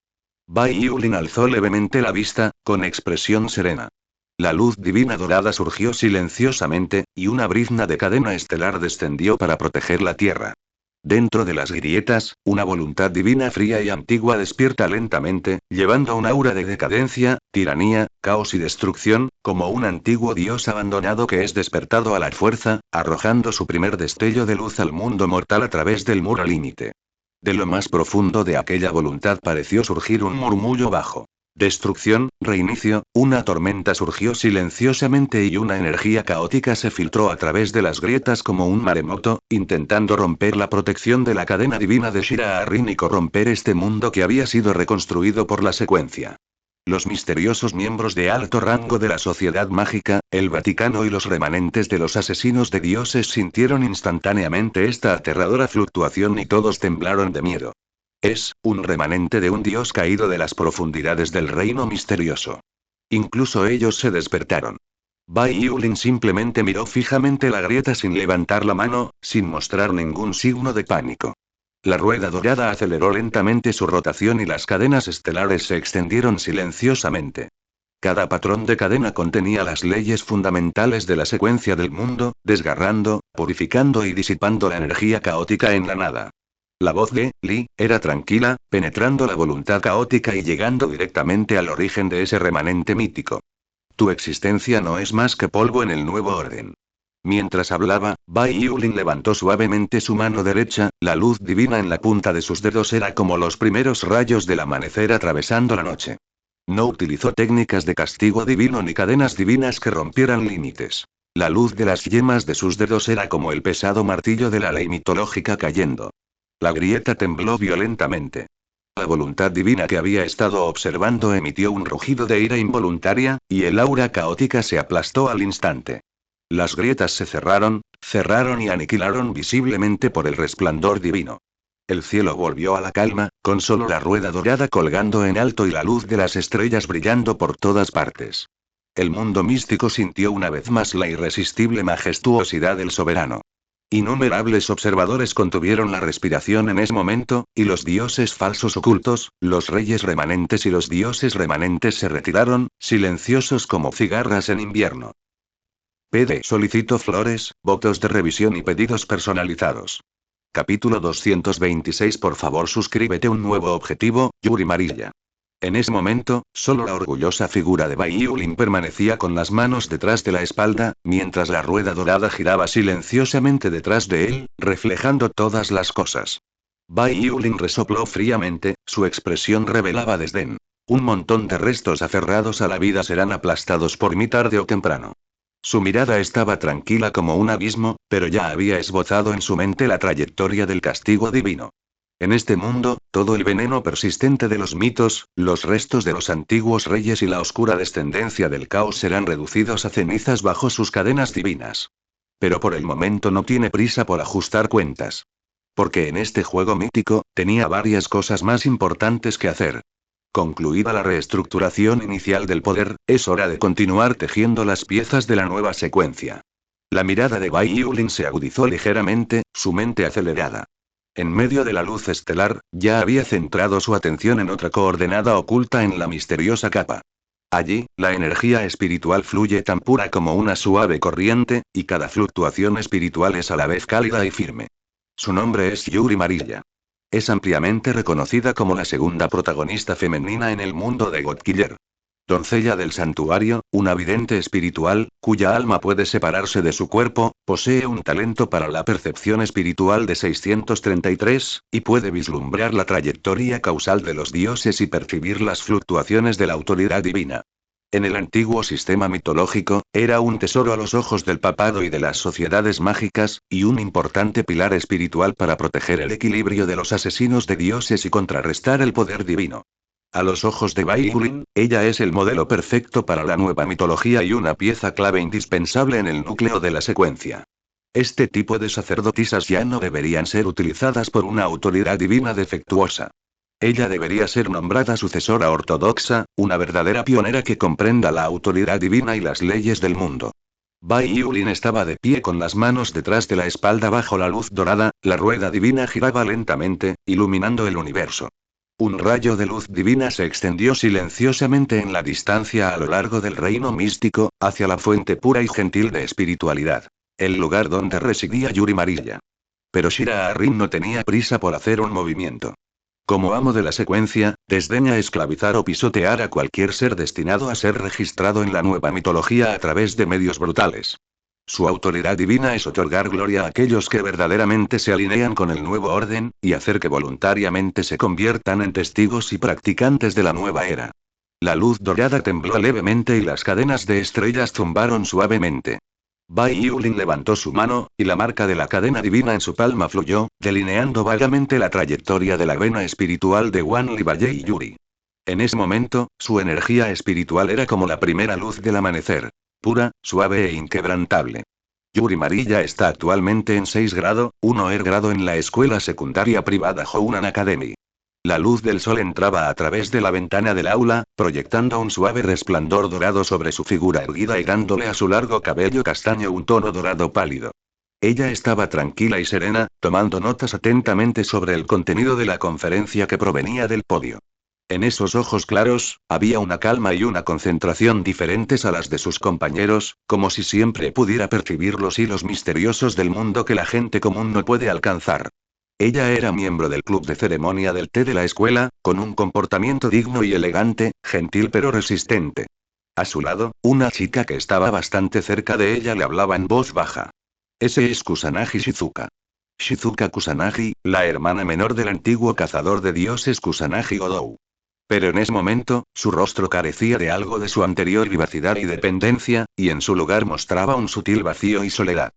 Bai Yulin alzó levemente la vista, con expresión serena. La luz divina dorada surgió silenciosamente, y una brizna de cadena estelar descendió para proteger la tierra. Dentro de las grietas, una voluntad divina fría y antigua despierta lentamente, llevando un aura de decadencia, tiranía, caos y destrucción, como un antiguo dios abandonado que es despertado a la fuerza, arrojando su primer destello de luz al mundo mortal a través del muro límite. De lo más profundo de aquella voluntad pareció surgir un murmullo bajo. Destrucción, reinicio, una tormenta surgió silenciosamente y una energía caótica se filtró a través de las grietas como un maremoto, intentando romper la protección de la cadena divina de Shira-Arin y corromper este mundo que había sido reconstruido por la secuencia. Los misteriosos miembros de alto rango de la sociedad mágica, el Vaticano y los remanentes de los asesinos de dioses sintieron instantáneamente esta aterradora fluctuación y todos temblaron de miedo. Es, un remanente de un dios caído de las profundidades del reino misterioso. Incluso ellos se despertaron. Bai Yulin simplemente miró fijamente la grieta sin levantar la mano, sin mostrar ningún signo de pánico. La rueda dorada aceleró lentamente su rotación y las cadenas estelares se extendieron silenciosamente. Cada patrón de cadena contenía las leyes fundamentales de la secuencia del mundo, desgarrando, purificando y disipando la energía caótica en la nada. La voz de Li era tranquila, penetrando la voluntad caótica y llegando directamente al origen de ese remanente mítico. Tu existencia no es más que polvo en el nuevo orden. Mientras hablaba, Bai Yulin levantó suavemente su mano derecha, la luz divina en la punta de sus dedos era como los primeros rayos del amanecer atravesando la noche. No utilizó técnicas de castigo divino ni cadenas divinas que rompieran límites. La luz de las yemas de sus dedos era como el pesado martillo de la ley mitológica cayendo. La grieta tembló violentamente. La voluntad divina que había estado observando emitió un rugido de ira involuntaria, y el aura caótica se aplastó al instante. Las grietas se cerraron y aniquilaron visiblemente por el resplandor divino. El cielo volvió a la calma, con solo la rueda dorada colgando en alto y la luz de las estrellas brillando por todas partes. El mundo místico sintió una vez más la irresistible majestuosidad del soberano. Innumerables observadores contuvieron la respiración en ese momento, y los dioses falsos ocultos, los reyes remanentes y los dioses remanentes se retiraron, silenciosos como cigarras en invierno. PD. Solicito flores, votos de revisión y pedidos personalizados. Capítulo 226. Por favor suscríbete. Un nuevo objetivo, Yuri Marilla. En ese momento, solo la orgullosa figura de Bai Yulin permanecía con las manos detrás de la espalda, mientras la rueda dorada giraba silenciosamente detrás de él, reflejando todas las cosas. Bai Yulin resopló fríamente, su expresión revelaba desdén. Un montón de restos aferrados a la vida serán aplastados por mí tarde o temprano. Su mirada estaba tranquila como un abismo, pero ya había esbozado en su mente la trayectoria del castigo divino. En este mundo, todo el veneno persistente de los mitos, los restos de los antiguos reyes y la oscura descendencia del caos serán reducidos a cenizas bajo sus cadenas divinas. Pero por el momento no tiene prisa por ajustar cuentas. Porque en este juego mítico, tenía varias cosas más importantes que hacer. Concluida la reestructuración inicial del poder, es hora de continuar tejiendo las piezas de la nueva secuencia. La mirada de Bai Yulin se agudizó ligeramente, su mente acelerada. En medio de la luz estelar, ya había centrado su atención en otra coordenada oculta en la misteriosa capa. Allí, la energía espiritual fluye tan pura como una suave corriente, y cada fluctuación espiritual es a la vez cálida y firme. Su nombre es Yuri Marilla. Es ampliamente reconocida como la segunda protagonista femenina en el mundo de Godkiller. Doncella del santuario, una vidente espiritual, cuya alma puede separarse de su cuerpo, posee un talento para la percepción espiritual de 633, y puede vislumbrar la trayectoria causal de los dioses y percibir las fluctuaciones de la autoridad divina. En el antiguo sistema mitológico, era un tesoro a los ojos del papado y de las sociedades mágicas, y un importante pilar espiritual para proteger el equilibrio de los asesinos de dioses y contrarrestar el poder divino. A los ojos de Bai Yulin, ella es el modelo perfecto para la nueva mitología y una pieza clave indispensable en el núcleo de la secuencia. Este tipo de sacerdotisas ya no deberían ser utilizadas por una autoridad divina defectuosa. Ella debería ser nombrada sucesora ortodoxa, una verdadera pionera que comprenda la autoridad divina y las leyes del mundo. Bai Yulin estaba de pie con las manos detrás de la espalda bajo la luz dorada, la rueda divina giraba lentamente, iluminando el universo. Un rayo de luz divina se extendió silenciosamente en la distancia a lo largo del reino místico, hacia la fuente pura y gentil de espiritualidad. El lugar donde residía Yuri Marilla. Pero Shira Arrin no tenía prisa por hacer un movimiento. Como amo de la secuencia, desdeña esclavizar o pisotear a cualquier ser destinado a ser registrado en la nueva mitología a través de medios brutales. Su autoridad divina es otorgar gloria a aquellos que verdaderamente se alinean con el nuevo orden, y hacer que voluntariamente se conviertan en testigos y practicantes de la nueva era. La luz dorada tembló levemente y las cadenas de estrellas zumbaron suavemente. Bai Yulin levantó su mano, y la marca de la cadena divina en su palma fluyó, delineando vagamente la trayectoria de la vena espiritual de Wan Li Baye y Yuri. En ese momento, su energía espiritual era como la primera luz del amanecer. Pura, suave e inquebrantable. Yuri Marilla está actualmente en 6 grado, 1er grado en la escuela secundaria privada Hounan Academy. La luz del sol entraba a través de la ventana del aula, proyectando un suave resplandor dorado sobre su figura erguida y dándole a su largo cabello castaño un tono dorado pálido. Ella estaba tranquila y serena, tomando notas atentamente sobre el contenido de la conferencia que provenía del podio. En esos ojos claros, había una calma y una concentración diferentes a las de sus compañeros, como si siempre pudiera percibir los hilos misteriosos del mundo que la gente común no puede alcanzar. Ella era miembro del club de ceremonia del té de la escuela, con un comportamiento digno y elegante, gentil pero resistente. A su lado, una chica que estaba bastante cerca de ella le hablaba en voz baja. Ese es Kusanagi Shizuka. Shizuka Kusanagi, la hermana menor del antiguo cazador de dioses Kusanagi Godou. Pero en ese momento, su rostro carecía de algo de su anterior vivacidad y dependencia, y en su lugar mostraba un sutil vacío y soledad.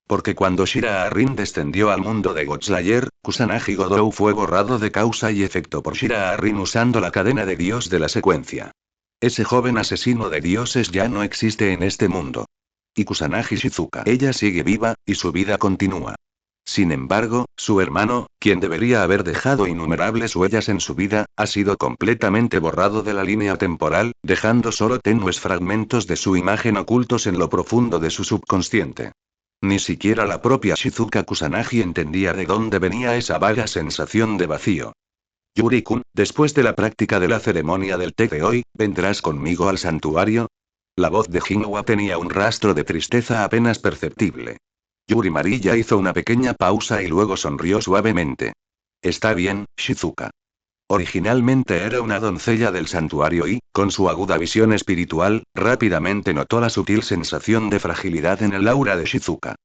Porque cuando Shira Arrin descendió al mundo de Godslayer, Kusanagi Godou fue borrado de causa y efecto por Shira Arrin usando la cadena de dios de la secuencia. Ese joven asesino de dioses ya no existe en este mundo. Y Kusanagi Shizuka, ella sigue viva, y su vida continúa. Sin embargo, su hermano, quien debería haber dejado innumerables huellas en su vida, ha sido completamente borrado de la línea temporal, dejando solo tenues fragmentos de su imagen ocultos en lo profundo de su subconsciente. Ni siquiera la propia Shizuka Kusanagi entendía de dónde venía esa vaga sensación de vacío. Yuri-kun, después de la práctica de la ceremonia del té de hoy, ¿vendrás conmigo al santuario? La voz de Jinwa tenía un rastro de tristeza apenas perceptible. Yuri Marilla hizo una pequeña pausa y luego sonrió suavemente. Está bien, Shizuka. Originalmente era una doncella del santuario y, con su aguda visión espiritual, rápidamente notó la sutil sensación de fragilidad en el aura de Shizuka.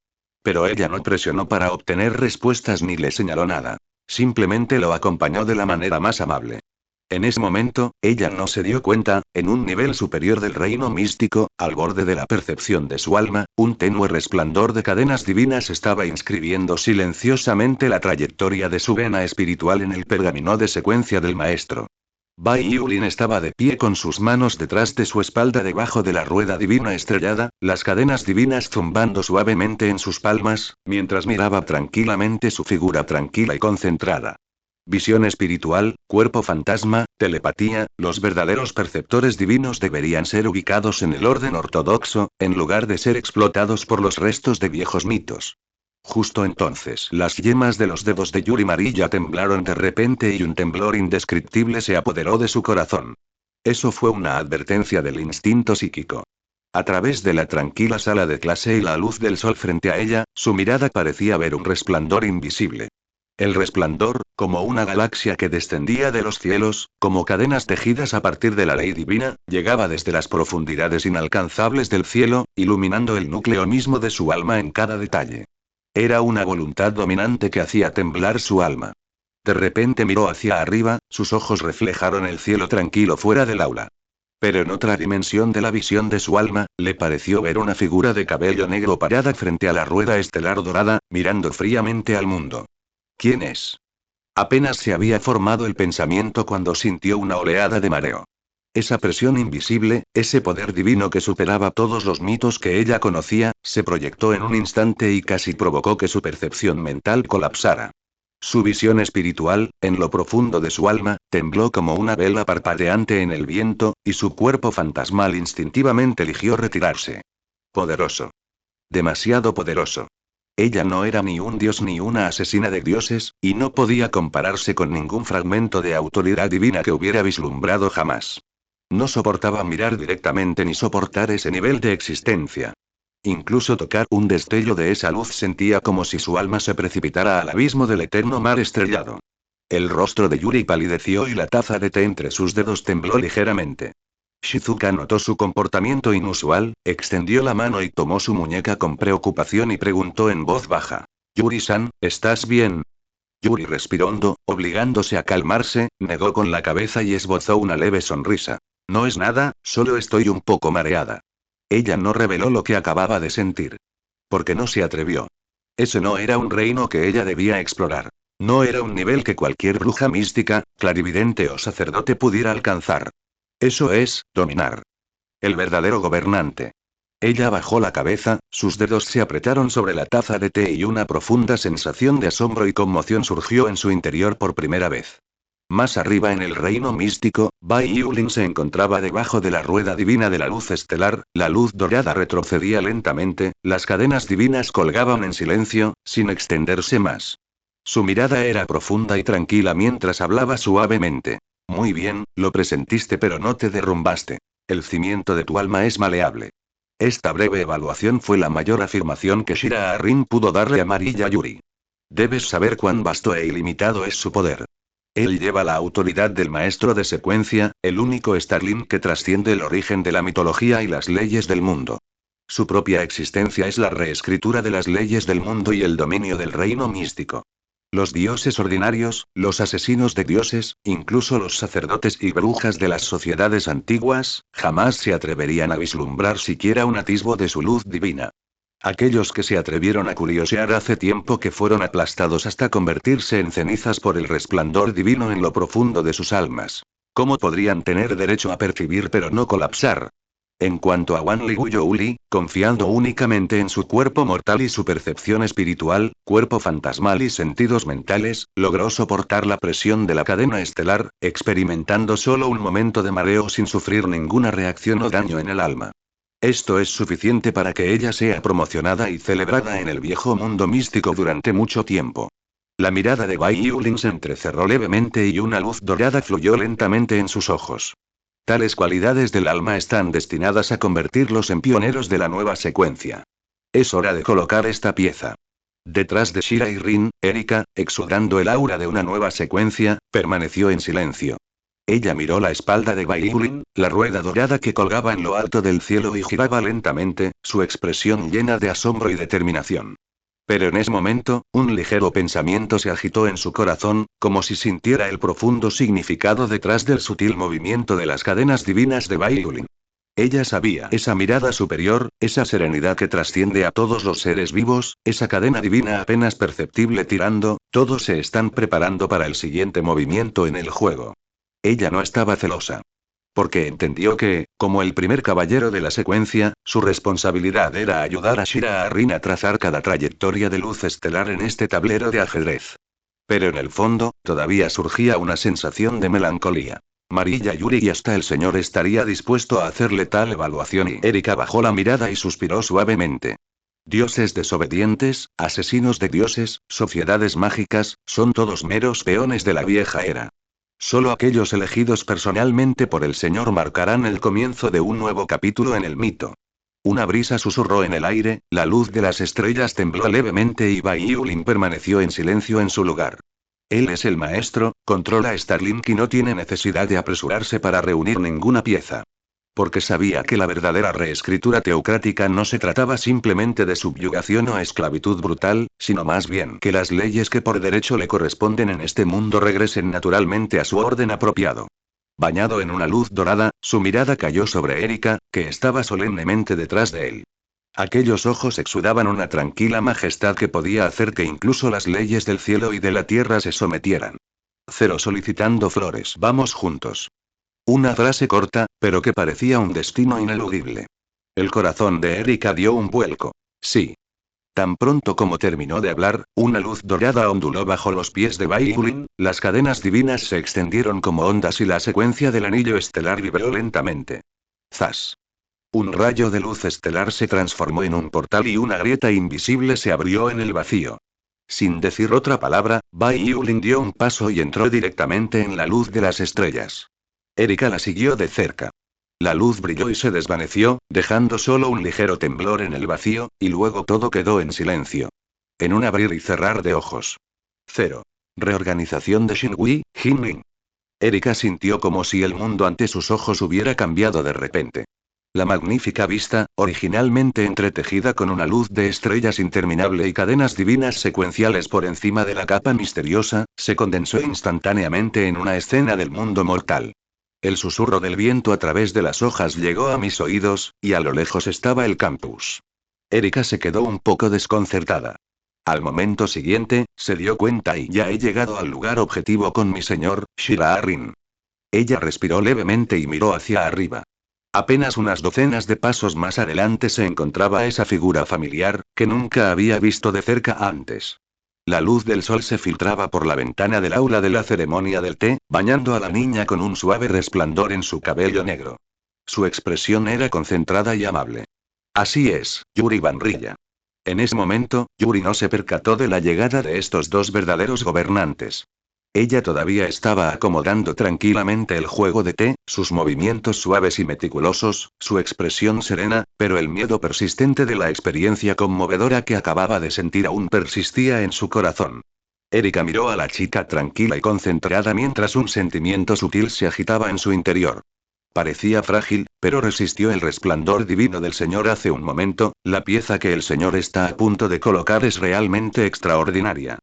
Pero ella no presionó para obtener respuestas ni le señaló nada. Simplemente lo acompañó de la manera más amable. En ese momento, ella no se dio cuenta, en un nivel superior del reino místico, al borde de la percepción de su alma, un tenue resplandor de cadenas divinas estaba inscribiendo silenciosamente la trayectoria de su vena espiritual en el pergamino de secuencia del maestro. Bai Yulin estaba de pie con sus manos detrás de su espalda debajo de la rueda divina estrellada, las cadenas divinas zumbando suavemente en sus palmas, mientras miraba tranquilamente su figura tranquila y concentrada. Visión espiritual, cuerpo fantasma, telepatía, los verdaderos perceptores divinos deberían ser ubicados en el orden ortodoxo, en lugar de ser explotados por los restos de viejos mitos. Justo entonces, las yemas de los dedos de Yuri Marilla temblaron de repente y un temblor indescriptible se apoderó de su corazón. Eso fue una advertencia del instinto psíquico. A través de la tranquila sala de clase y la luz del sol frente a ella, su mirada parecía ver un resplandor invisible. El resplandor, como una galaxia que descendía de los cielos, como cadenas tejidas a partir de la ley divina, llegaba desde las profundidades inalcanzables del cielo, iluminando el núcleo mismo de su alma en cada detalle. Era una voluntad dominante que hacía temblar su alma. De repente miró hacia arriba, sus ojos reflejaron el cielo tranquilo fuera del aula. Pero en otra dimensión de la visión de su alma, le pareció ver una figura de cabello negro parada frente a la rueda estelar dorada, mirando fríamente al mundo. ¿Quién es? Apenas se había formado el pensamiento cuando sintió una oleada de mareo. Esa presión invisible, ese poder divino que superaba todos los mitos que ella conocía, se proyectó en un instante y casi provocó que su percepción mental colapsara. Su visión espiritual, en lo profundo de su alma, tembló como una vela parpadeante en el viento, y su cuerpo fantasmal instintivamente eligió retirarse. Poderoso. Demasiado poderoso. Ella no era ni un dios ni una asesina de dioses, y no podía compararse con ningún fragmento de autoridad divina que hubiera vislumbrado jamás. No soportaba mirar directamente ni soportar ese nivel de existencia. Incluso tocar un destello de esa luz sentía como si su alma se precipitara al abismo del eterno mar estrellado. El rostro de Yuri palideció y la taza de té entre sus dedos tembló ligeramente. Shizuka notó su comportamiento inusual, extendió la mano y tomó su muñeca con preocupación y preguntó en voz baja. Yuri-san, ¿estás bien? Yuri respiró hondo, obligándose a calmarse, negó con la cabeza y esbozó una leve sonrisa. No es nada, solo estoy un poco mareada. Ella no reveló lo que acababa de sentir. Porque no se atrevió. Ese no era un reino que ella debía explorar. No era un nivel que cualquier bruja mística, clarividente o sacerdote pudiera alcanzar. Eso es, dominar. El verdadero gobernante. Ella bajó la cabeza, sus dedos se apretaron sobre la taza de té y una profunda sensación de asombro y conmoción surgió en su interior por primera vez. Más arriba en el reino místico, Bai Yulin se encontraba debajo de la rueda divina de la luz estelar, la luz dorada retrocedía lentamente, las cadenas divinas colgaban en silencio, sin extenderse más. Su mirada era profunda y tranquila mientras hablaba suavemente. Muy bien, lo presentiste pero no te derrumbaste. El cimiento de tu alma es maleable. Esta breve evaluación fue la mayor afirmación que Shira Arrin pudo darle a Marilla Yuri. Debes saber cuán vasto e ilimitado es su poder. Él lleva la autoridad del maestro de secuencia, el único Starling que trasciende el origen de la mitología y las leyes del mundo. Su propia existencia es la reescritura de las leyes del mundo y el dominio del reino místico. Los dioses ordinarios, los asesinos de dioses, incluso los sacerdotes y brujas de las sociedades antiguas, jamás se atreverían a vislumbrar siquiera un atisbo de su luz divina. Aquellos que se atrevieron a curiosear hace tiempo que fueron aplastados hasta convertirse en cenizas por el resplandor divino en lo profundo de sus almas. ¿Cómo podrían tener derecho a percibir pero no colapsar? En cuanto a Wan Liguyo Uli, confiando únicamente en su cuerpo mortal y su percepción espiritual, cuerpo fantasmal y sentidos mentales, logró soportar la presión de la cadena estelar, experimentando solo un momento de mareo sin sufrir ninguna reacción o daño en el alma. Esto es suficiente para que ella sea promocionada y celebrada en el viejo mundo místico durante mucho tiempo. La mirada de Bai Yulin se entrecerró levemente y una luz dorada fluyó lentamente en sus ojos. Tales cualidades del alma están destinadas a convertirlos en pioneros de la nueva secuencia. Es hora de colocar esta pieza. Detrás de Shira y Rin, Erika, exudando el aura de una nueva secuencia, permaneció en silencio. Ella miró la espalda de Bai Yulin, la rueda dorada que colgaba en lo alto del cielo y giraba lentamente, su expresión llena de asombro y determinación. Pero en ese momento, un ligero pensamiento se agitó en su corazón, como si sintiera el profundo significado detrás del sutil movimiento de las cadenas divinas de Bai Yulin. Ella sabía esa mirada superior, esa serenidad que trasciende a todos los seres vivos, esa cadena divina apenas perceptible tirando, todos se están preparando para el siguiente movimiento en el juego. Ella no estaba celosa. Porque entendió que, como el primer caballero de la secuencia, su responsabilidad era ayudar a Shira Arrin a trazar cada trayectoria de luz estelar en este tablero de ajedrez. Pero en el fondo, todavía surgía una sensación de melancolía. Marilla Yuri y hasta el señor estaría dispuesto a hacerle tal evaluación y Erika bajó la mirada y suspiró suavemente. Dioses desobedientes, asesinos de dioses, sociedades mágicas, son todos meros peones de la vieja era. Solo aquellos elegidos personalmente por el Señor marcarán el comienzo de un nuevo capítulo en el mito. Una brisa susurró en el aire, la luz de las estrellas tembló levemente y Bai Yulin permaneció en silencio en su lugar. Él es el maestro, controla Starlink y no tiene necesidad de apresurarse para reunir ninguna pieza. Porque sabía que la verdadera reescritura teocrática no se trataba simplemente de subyugación o esclavitud brutal, sino más bien que las leyes que por derecho le corresponden en este mundo regresen naturalmente a su orden apropiado. Bañado en una luz dorada, su mirada cayó sobre Erika, que estaba solemnemente detrás de él. Aquellos ojos exudaban una tranquila majestad que podía hacer que incluso las leyes del cielo y de la tierra se sometieran. Cero solicitando flores. Vamos juntos. Una frase corta, pero que parecía un destino ineludible. El corazón de Erika dio un vuelco. Sí. Tan pronto como terminó de hablar, una luz dorada onduló bajo los pies de Bai Yulin, las cadenas divinas se extendieron como ondas y la secuencia del anillo estelar vibró lentamente. ¡Zas! Un rayo de luz estelar se transformó en un portal y una grieta invisible se abrió en el vacío. Sin decir otra palabra, Bai Yulin dio un paso y entró directamente en la luz de las estrellas. Erika la siguió de cerca. La luz brilló y se desvaneció, dejando solo un ligero temblor en el vacío, y luego todo quedó en silencio. En un abrir y cerrar de ojos. Cero. Reorganización de Xingui, Jinling. Erika sintió como si el mundo ante sus ojos hubiera cambiado de repente. La magnífica vista, originalmente entretejida con una luz de estrellas interminable y cadenas divinas secuenciales por encima de la capa misteriosa, se condensó instantáneamente en una escena del mundo mortal. El susurro del viento a través de las hojas llegó a mis oídos, y a lo lejos estaba el campus. Erika se quedó un poco desconcertada. Al momento siguiente, se dio cuenta y ya he llegado al lugar objetivo con mi señor, Shira-Arin. Ella respiró levemente y miró hacia arriba. Apenas unas docenas de pasos más adelante se encontraba esa figura familiar, que nunca había visto de cerca antes. La luz del sol se filtraba por la ventana del aula de la ceremonia del té, bañando a la niña con un suave resplandor en su cabello negro. Su expresión era concentrada y amable. Así es, Yuri Vanrilla. En ese momento, Yuri no se percató de la llegada de estos dos verdaderos gobernantes. Ella todavía estaba acomodando tranquilamente el juego de té, sus movimientos suaves y meticulosos, su expresión serena, pero el miedo persistente de la experiencia conmovedora que acababa de sentir aún persistía en su corazón. Erika miró a la chica tranquila y concentrada mientras un sentimiento sutil se agitaba en su interior. Parecía frágil, pero resistió el resplandor divino del Señor hace un momento, la pieza que el Señor está a punto de colocar es realmente extraordinaria.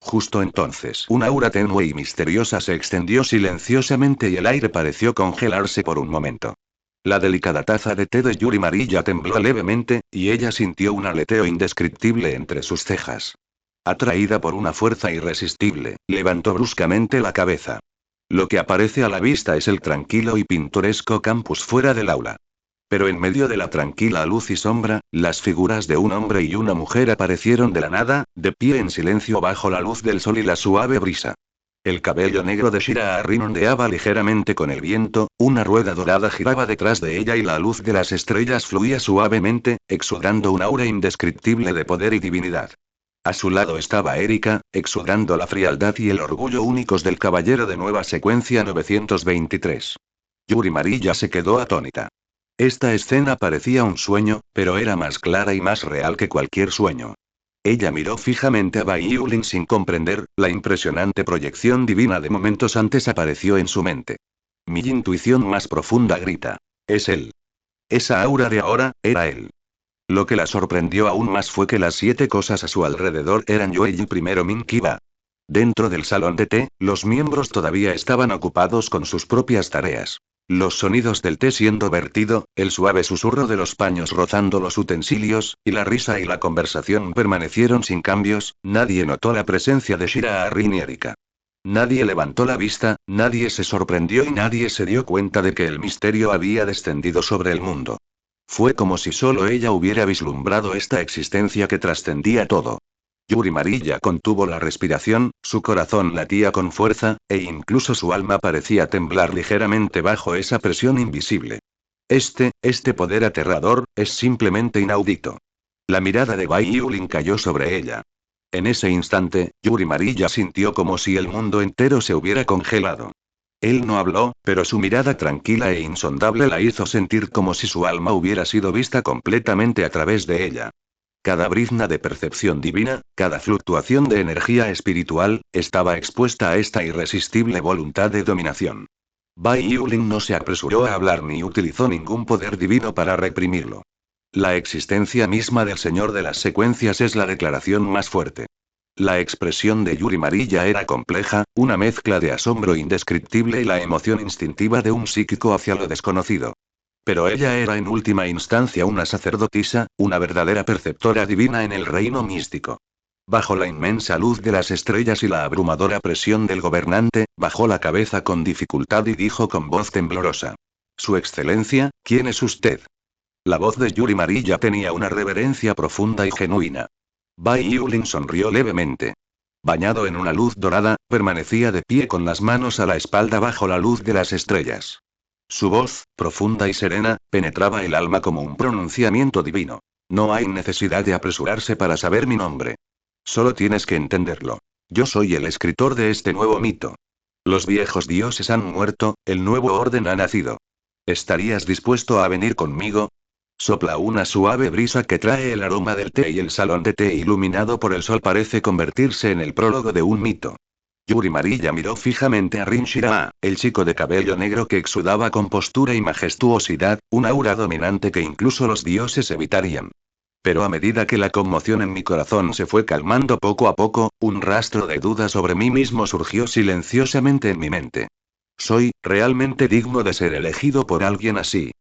Justo entonces, una aura tenue y misteriosa se extendió silenciosamente y el aire pareció congelarse por un momento. La delicada taza de té de Yuri Marilla tembló levemente, y ella sintió un aleteo indescriptible entre sus cejas. Atraída por una fuerza irresistible, levantó bruscamente la cabeza. Lo que aparece a la vista es el tranquilo y pintoresco campus fuera del aula. Pero en medio de la tranquila luz y sombra, las figuras de un hombre y una mujer aparecieron de la nada, de pie en silencio bajo la luz del sol y la suave brisa. El cabello negro de Shira-Arin ondeaba ligeramente con el viento, una rueda dorada giraba detrás de ella y la luz de las estrellas fluía suavemente, exudando un aura indescriptible de poder y divinidad. A su lado estaba Erika, exudando la frialdad y el orgullo únicos del caballero de nueva secuencia 923. Yuri Marilla se quedó atónita. Esta escena parecía un sueño, pero era más clara y más real que cualquier sueño. Ella miró fijamente a Bai Yulin sin comprender, la impresionante proyección divina de momentos antes apareció en su mente. Mi intuición más profunda grita. Es él. Esa aura de ahora, era él. Lo que la sorprendió aún más fue que las 7 cosas a su alrededor eran Yoei y primero Min Kiba. Dentro del salón de té, los miembros todavía estaban ocupados con sus propias tareas. Los sonidos del té siendo vertido, el suave susurro de los paños rozando los utensilios, y la risa y la conversación permanecieron sin cambios, nadie notó la presencia de Shira-Arin y Erika. Nadie levantó la vista, nadie se sorprendió y nadie se dio cuenta de que el misterio había descendido sobre el mundo. Fue como si solo ella hubiera vislumbrado esta existencia que trascendía todo. Yuri Marilla contuvo la respiración, su corazón latía con fuerza, e incluso su alma parecía temblar ligeramente bajo esa presión invisible. Este poder aterrador, es simplemente inaudito. La mirada de Bai Yulin cayó sobre ella. En ese instante, Yuri Marilla sintió como si el mundo entero se hubiera congelado. Él no habló, pero su mirada tranquila e insondable la hizo sentir como si su alma hubiera sido vista completamente a través de ella. Cada brizna de percepción divina, cada fluctuación de energía espiritual, estaba expuesta a esta irresistible voluntad de dominación. Bai Yulin no se apresuró a hablar ni utilizó ningún poder divino para reprimirlo. La existencia misma del Señor de las Secuencias es la declaración más fuerte. La expresión de Yuri Marilla era compleja, una mezcla de asombro indescriptible y la emoción instintiva de un psíquico hacia lo desconocido. Pero ella era en última instancia una sacerdotisa, una verdadera perceptora divina en el reino místico. Bajo la inmensa luz de las estrellas y la abrumadora presión del gobernante, bajó la cabeza con dificultad y dijo con voz temblorosa. Su excelencia, ¿quién es usted? La voz de Yuri Marilla tenía una reverencia profunda y genuina. Bai Yulin sonrió levemente. Bañado en una luz dorada, permanecía de pie con las manos a la espalda bajo la luz de las estrellas. Su voz, profunda y serena, penetraba el alma como un pronunciamiento divino. No hay necesidad de apresurarse para saber mi nombre. Solo tienes que entenderlo. Yo soy el escritor de este nuevo mito. Los viejos dioses han muerto, el nuevo orden ha nacido. ¿Estarías dispuesto a venir conmigo? Sopla una suave brisa que trae el aroma del té y el salón de té iluminado por el sol parece convertirse en el prólogo de un mito. Yuri Marilla miró fijamente a Rin Shirao, el chico de cabello negro que exudaba compostura y majestuosidad, un aura dominante que incluso los dioses evitarían. Pero a medida que la conmoción en mi corazón se fue calmando poco a poco, un rastro de duda sobre mí mismo surgió silenciosamente en mi mente. ¿Soy realmente digno de ser elegido por alguien así?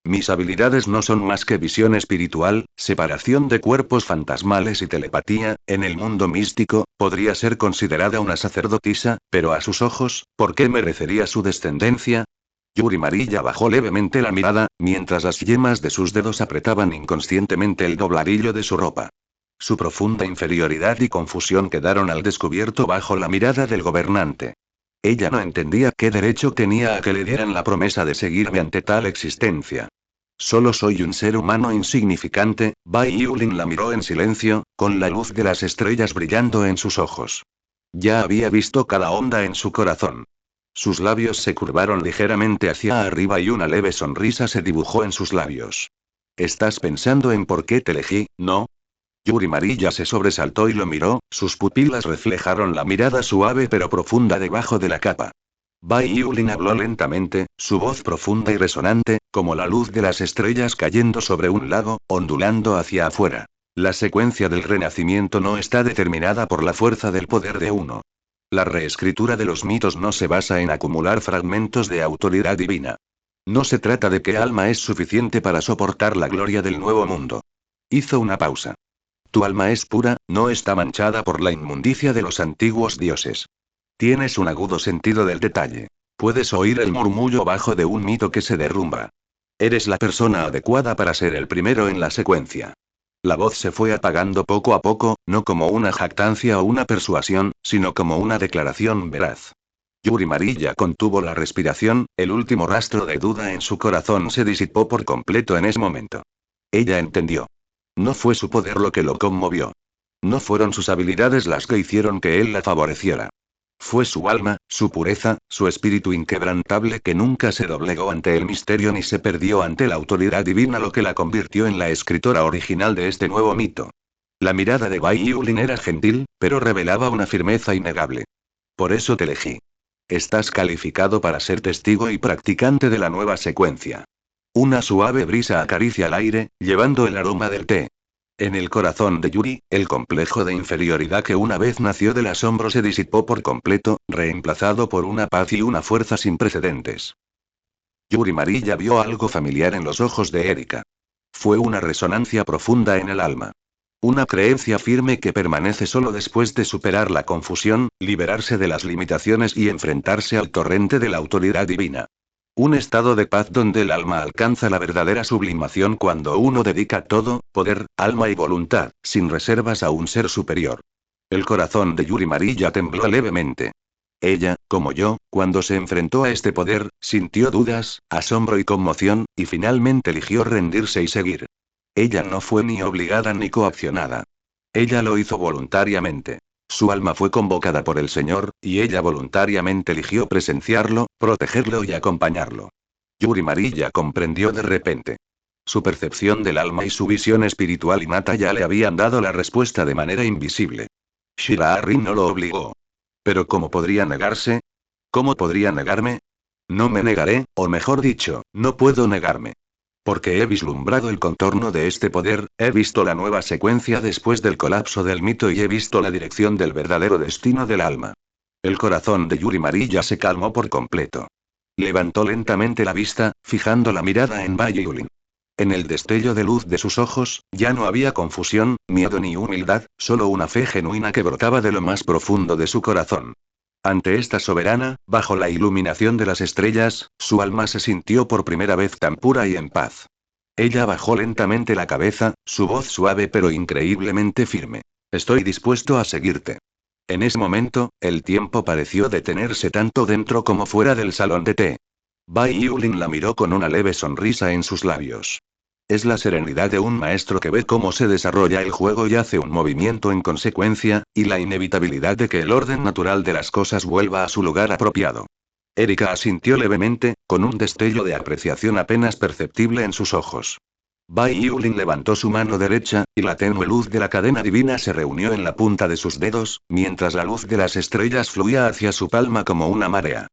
Mis habilidades no son más que visión espiritual, separación de cuerpos fantasmales y telepatía. En el mundo místico, podría ser considerada una sacerdotisa, pero a sus ojos, ¿por qué merecería su descendencia? Yuri Marilla bajó levemente la mirada, mientras las yemas de sus dedos apretaban inconscientemente el dobladillo de su ropa. Su profunda inferioridad y confusión quedaron al descubierto bajo la mirada del gobernante. Ella no entendía qué derecho tenía a que le dieran la promesa de seguirme ante tal existencia. Solo soy un ser humano insignificante. Bai Yulin la miró en silencio, con la luz de las estrellas brillando en sus ojos. Ya había visto cada onda en su corazón. Sus labios se curvaron ligeramente hacia arriba y una leve sonrisa se dibujó en sus labios. ¿Estás pensando en por qué te elegí, no? Yuri Marilla se sobresaltó y lo miró, sus pupilas reflejaron la mirada suave pero profunda debajo de la capa. Bai Yulin habló lentamente, su voz profunda y resonante, como la luz de las estrellas cayendo sobre un lago, ondulando hacia afuera. La secuencia del renacimiento no está determinada por la fuerza del poder de uno. La reescritura de los mitos no se basa en acumular fragmentos de autoridad divina. No se trata de qué alma es suficiente para soportar la gloria del nuevo mundo. Hizo una pausa. Tu alma es pura, no está manchada por la inmundicia de los antiguos dioses. Tienes un agudo sentido del detalle. Puedes oír el murmullo bajo de un mito que se derrumba. Eres la persona adecuada para ser el primero en la secuencia. La voz se fue apagando poco a poco, no como una jactancia o una persuasión, sino como una declaración veraz. Yuri Marilla contuvo la respiración, el último rastro de duda en su corazón se disipó por completo en ese momento. Ella entendió. No fue su poder lo que lo conmovió. No fueron sus habilidades las que hicieron que él la favoreciera. Fue su alma, su pureza, su espíritu inquebrantable que nunca se doblegó ante el misterio ni se perdió ante la autoridad divina lo que la convirtió en la escritora original de este nuevo mito. La mirada de Bai Yulin era gentil, pero revelaba una firmeza innegable. Por eso te elegí. Estás calificado para ser testigo y practicante de la nueva secuencia. Una suave brisa acaricia el aire, llevando el aroma del té. En el corazón de Yuri, el complejo de inferioridad que una vez nació del asombro se disipó por completo, reemplazado por una paz y una fuerza sin precedentes. Yuri Marilla vio algo familiar en los ojos de Erika. Fue una resonancia profunda en el alma. Una creencia firme que permanece solo después de superar la confusión, liberarse de las limitaciones y enfrentarse al torrente de la autoridad divina. Un estado de paz donde el alma alcanza la verdadera sublimación cuando uno dedica todo, poder, alma y voluntad, sin reservas a un ser superior. El corazón de Yuri Marilla tembló levemente. Ella, como yo, cuando se enfrentó a este poder, sintió dudas, asombro y conmoción, y finalmente eligió rendirse y seguir. Ella no fue ni obligada ni coaccionada. Ella lo hizo voluntariamente. Su alma fue convocada por el Señor, y ella voluntariamente eligió presenciarlo, protegerlo y acompañarlo. Yuri Marilla comprendió de repente. Su percepción del alma y su visión espiritual innata ya le habían dado la respuesta de manera invisible. Shiraari no lo obligó. Pero ¿cómo podría negarse? ¿Cómo podría negarme? No me negaré, o mejor dicho, no puedo negarme. Porque he vislumbrado el contorno de este poder, he visto la nueva secuencia después del colapso del mito y he visto la dirección del verdadero destino del alma. El corazón de Yuri Marilla se calmó por completo. Levantó lentamente la vista, fijando la mirada en Bai Yulin. En el destello de luz de sus ojos, ya no había confusión, miedo ni humildad, solo una fe genuina que brotaba de lo más profundo de su corazón. Ante esta soberana, bajo la iluminación de las estrellas, su alma se sintió por primera vez tan pura y en paz. Ella bajó lentamente la cabeza, su voz suave pero increíblemente firme. Estoy dispuesto a seguirte. En ese momento, el tiempo pareció detenerse tanto dentro como fuera del salón de té. Bai Yulin la miró con una leve sonrisa en sus labios. Es la serenidad de un maestro que ve cómo se desarrolla el juego y hace un movimiento en consecuencia, y la inevitabilidad de que el orden natural de las cosas vuelva a su lugar apropiado. Erika asintió levemente, con un destello de apreciación apenas perceptible en sus ojos. Bai Yulin levantó su mano derecha, y la tenue luz de la cadena divina se reunió en la punta de sus dedos, mientras la luz de las estrellas fluía hacia su palma como una marea.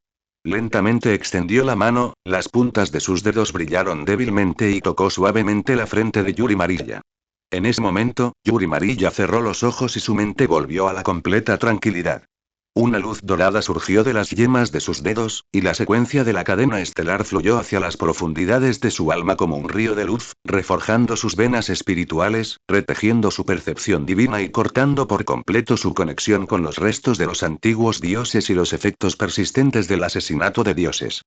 Lentamente extendió la mano, las puntas de sus dedos brillaron débilmente y tocó suavemente la frente de Yuri Marilla. En ese momento, Yuri Marilla cerró los ojos y su mente volvió a la completa tranquilidad. Una luz dorada surgió de las yemas de sus dedos, y la secuencia de la cadena estelar fluyó hacia las profundidades de su alma como un río de luz, reforjando sus venas espirituales, retejiendo su percepción divina y cortando por completo su conexión con los restos de los antiguos dioses y los efectos persistentes del asesinato de dioses.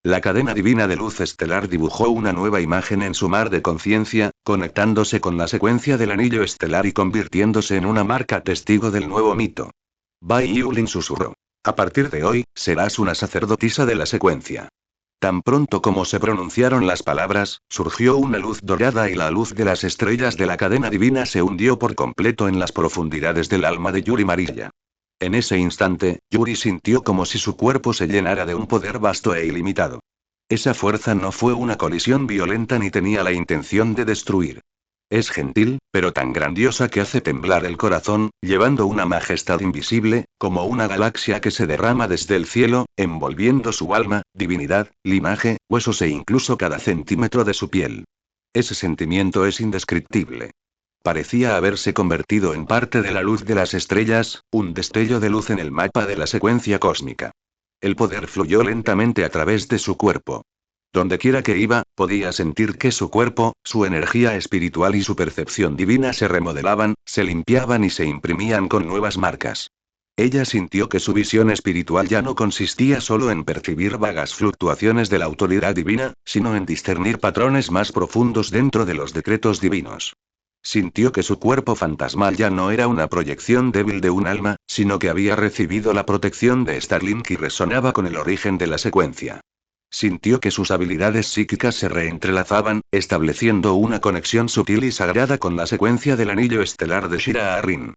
La cadena divina de luz estelar dibujó una nueva imagen en su mar de conciencia, conectándose con la secuencia del anillo estelar y convirtiéndose en una marca testigo del nuevo mito. Bai Yulin susurró. A partir de hoy, serás una sacerdotisa de la secuencia. Tan pronto como se pronunciaron las palabras, surgió una luz dorada y la luz de las estrellas de la cadena divina se hundió por completo en las profundidades del alma de Yuri Marilla. En ese instante, Yuri sintió como si su cuerpo se llenara de un poder vasto e ilimitado. Esa fuerza no fue una colisión violenta ni tenía la intención de destruir. Es gentil, pero tan grandiosa que hace temblar el corazón, llevando una majestad invisible, como una galaxia que se derrama desde el cielo, envolviendo su alma, divinidad, linaje, huesos e incluso cada centímetro de su piel. Ese sentimiento es indescriptible. Parecía haberse convertido en parte de la luz de las estrellas, un destello de luz en el mapa de la secuencia cósmica. El poder fluyó lentamente a través de su cuerpo. Dondequiera que iba, podía sentir que su cuerpo, su energía espiritual y su percepción divina se remodelaban, se limpiaban y se imprimían con nuevas marcas. Ella sintió que su visión espiritual ya no consistía solo en percibir vagas fluctuaciones de la autoridad divina, sino en discernir patrones más profundos dentro de los decretos divinos. Sintió que su cuerpo fantasmal ya no era una proyección débil de un alma, sino que había recibido la protección de Starlink y resonaba con el origen de la secuencia. Sintió que sus habilidades psíquicas se reentrelazaban, estableciendo una conexión sutil y sagrada con la secuencia del anillo estelar de Shira-Arin.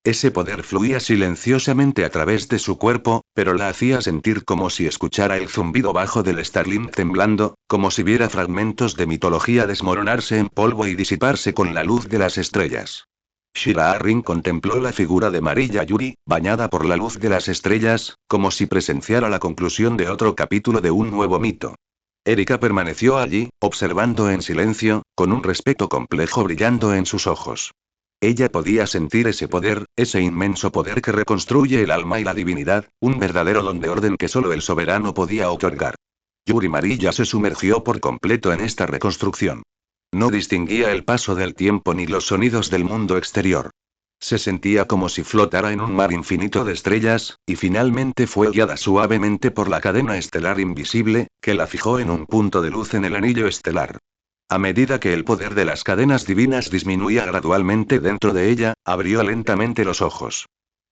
Ese poder fluía silenciosamente a través de su cuerpo, pero la hacía sentir como si escuchara el zumbido bajo del Starlink temblando, como si viera fragmentos de mitología desmoronarse en polvo y disiparse con la luz de las estrellas. Shira-Arin contempló la figura de Marilla Yuri, bañada por la luz de las estrellas, como si presenciara la conclusión de otro capítulo de un nuevo mito. Erika permaneció allí, observando en silencio, con un respeto complejo brillando en sus ojos. Ella podía sentir ese poder, ese inmenso poder que reconstruye el alma y la divinidad, un verdadero don de orden que solo el soberano podía otorgar. Yuri Marilla se sumergió por completo en esta reconstrucción. No distinguía el paso del tiempo ni los sonidos del mundo exterior. Se sentía como si flotara en un mar infinito de estrellas, y finalmente fue guiada suavemente por la cadena estelar invisible, que la fijó en un punto de luz en el anillo estelar. A medida que el poder de las cadenas divinas disminuía gradualmente dentro de ella, abrió lentamente los ojos.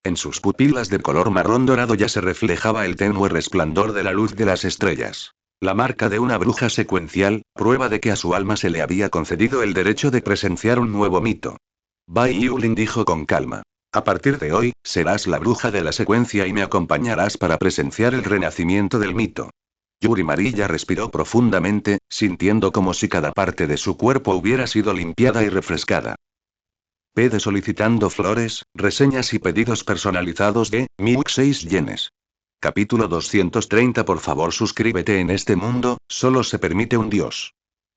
En sus pupilas de color marrón dorado ya se reflejaba el tenue resplandor de la luz de las estrellas. La marca de una bruja secuencial, prueba de que a su alma se le había concedido el derecho de presenciar un nuevo mito. Bai Yulin dijo con calma. A partir de hoy, serás la bruja de la secuencia y me acompañarás para presenciar el renacimiento del mito. Yuri Marilla respiró profundamente, sintiendo como si cada parte de su cuerpo hubiera sido limpiada y refrescada. Pede solicitando flores, reseñas y pedidos personalizados de Miuk 6 yenes. Capítulo 230. Por favor suscríbete. En este mundo, solo se permite un dios.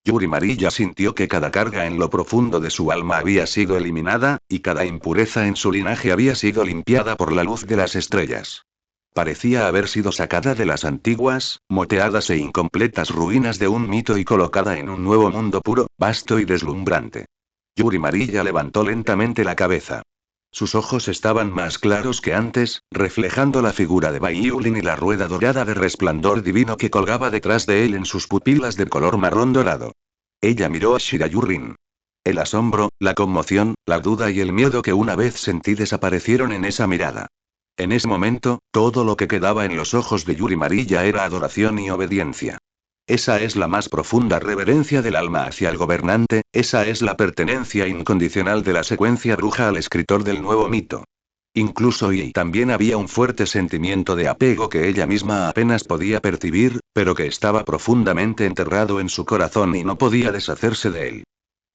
Yuri Marilla sintió que cada carga en lo profundo de su alma había sido eliminada, y cada impureza en su linaje había sido limpiada por la luz de las estrellas. Parecía haber sido sacada de las antiguas, moteadas e incompletas ruinas de un mito y colocada en un nuevo mundo puro, vasto y deslumbrante. Yuri Marilla levantó lentamente la cabeza. Sus ojos estaban más claros que antes, reflejando la figura de Bai Yulin y la rueda dorada de resplandor divino que colgaba detrás de él en sus pupilas de color marrón dorado. Ella miró a Shirayurin. El asombro, la conmoción, la duda y el miedo que una vez sentí desaparecieron en esa mirada. En ese momento, todo lo que quedaba en los ojos de Yuri Marilla era adoración y obediencia. Esa es la más profunda reverencia del alma hacia el gobernante, esa es la pertenencia incondicional de la secuencia bruja al escritor del nuevo mito. Incluso y también había un fuerte sentimiento de apego que ella misma apenas podía percibir, pero que estaba profundamente enterrado en su corazón y no podía deshacerse de él.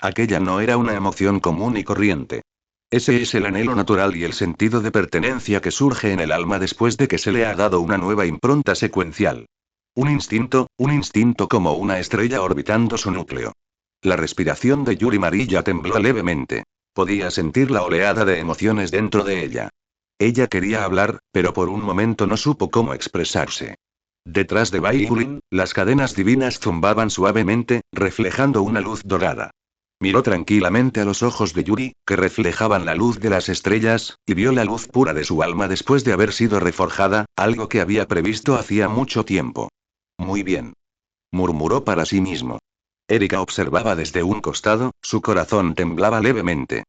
Aquella no era una emoción común y corriente. Ese es el anhelo natural y el sentido de pertenencia que surge en el alma después de que se le ha dado una nueva impronta secuencial. Un instinto como una estrella orbitando su núcleo. La respiración de Yuri Marilla tembló levemente. Podía sentir la oleada de emociones dentro de ella. Ella quería hablar, pero por un momento no supo cómo expresarse. Detrás de Bai Yulin, las cadenas divinas zumbaban suavemente, reflejando una luz dorada. Miró tranquilamente a los ojos de Yuri, que reflejaban la luz de las estrellas, y vio la luz pura de su alma después de haber sido reforjada, algo que había previsto hacía mucho tiempo. Muy bien. Murmuró para sí mismo. Erika observaba desde un costado, su corazón temblaba levemente.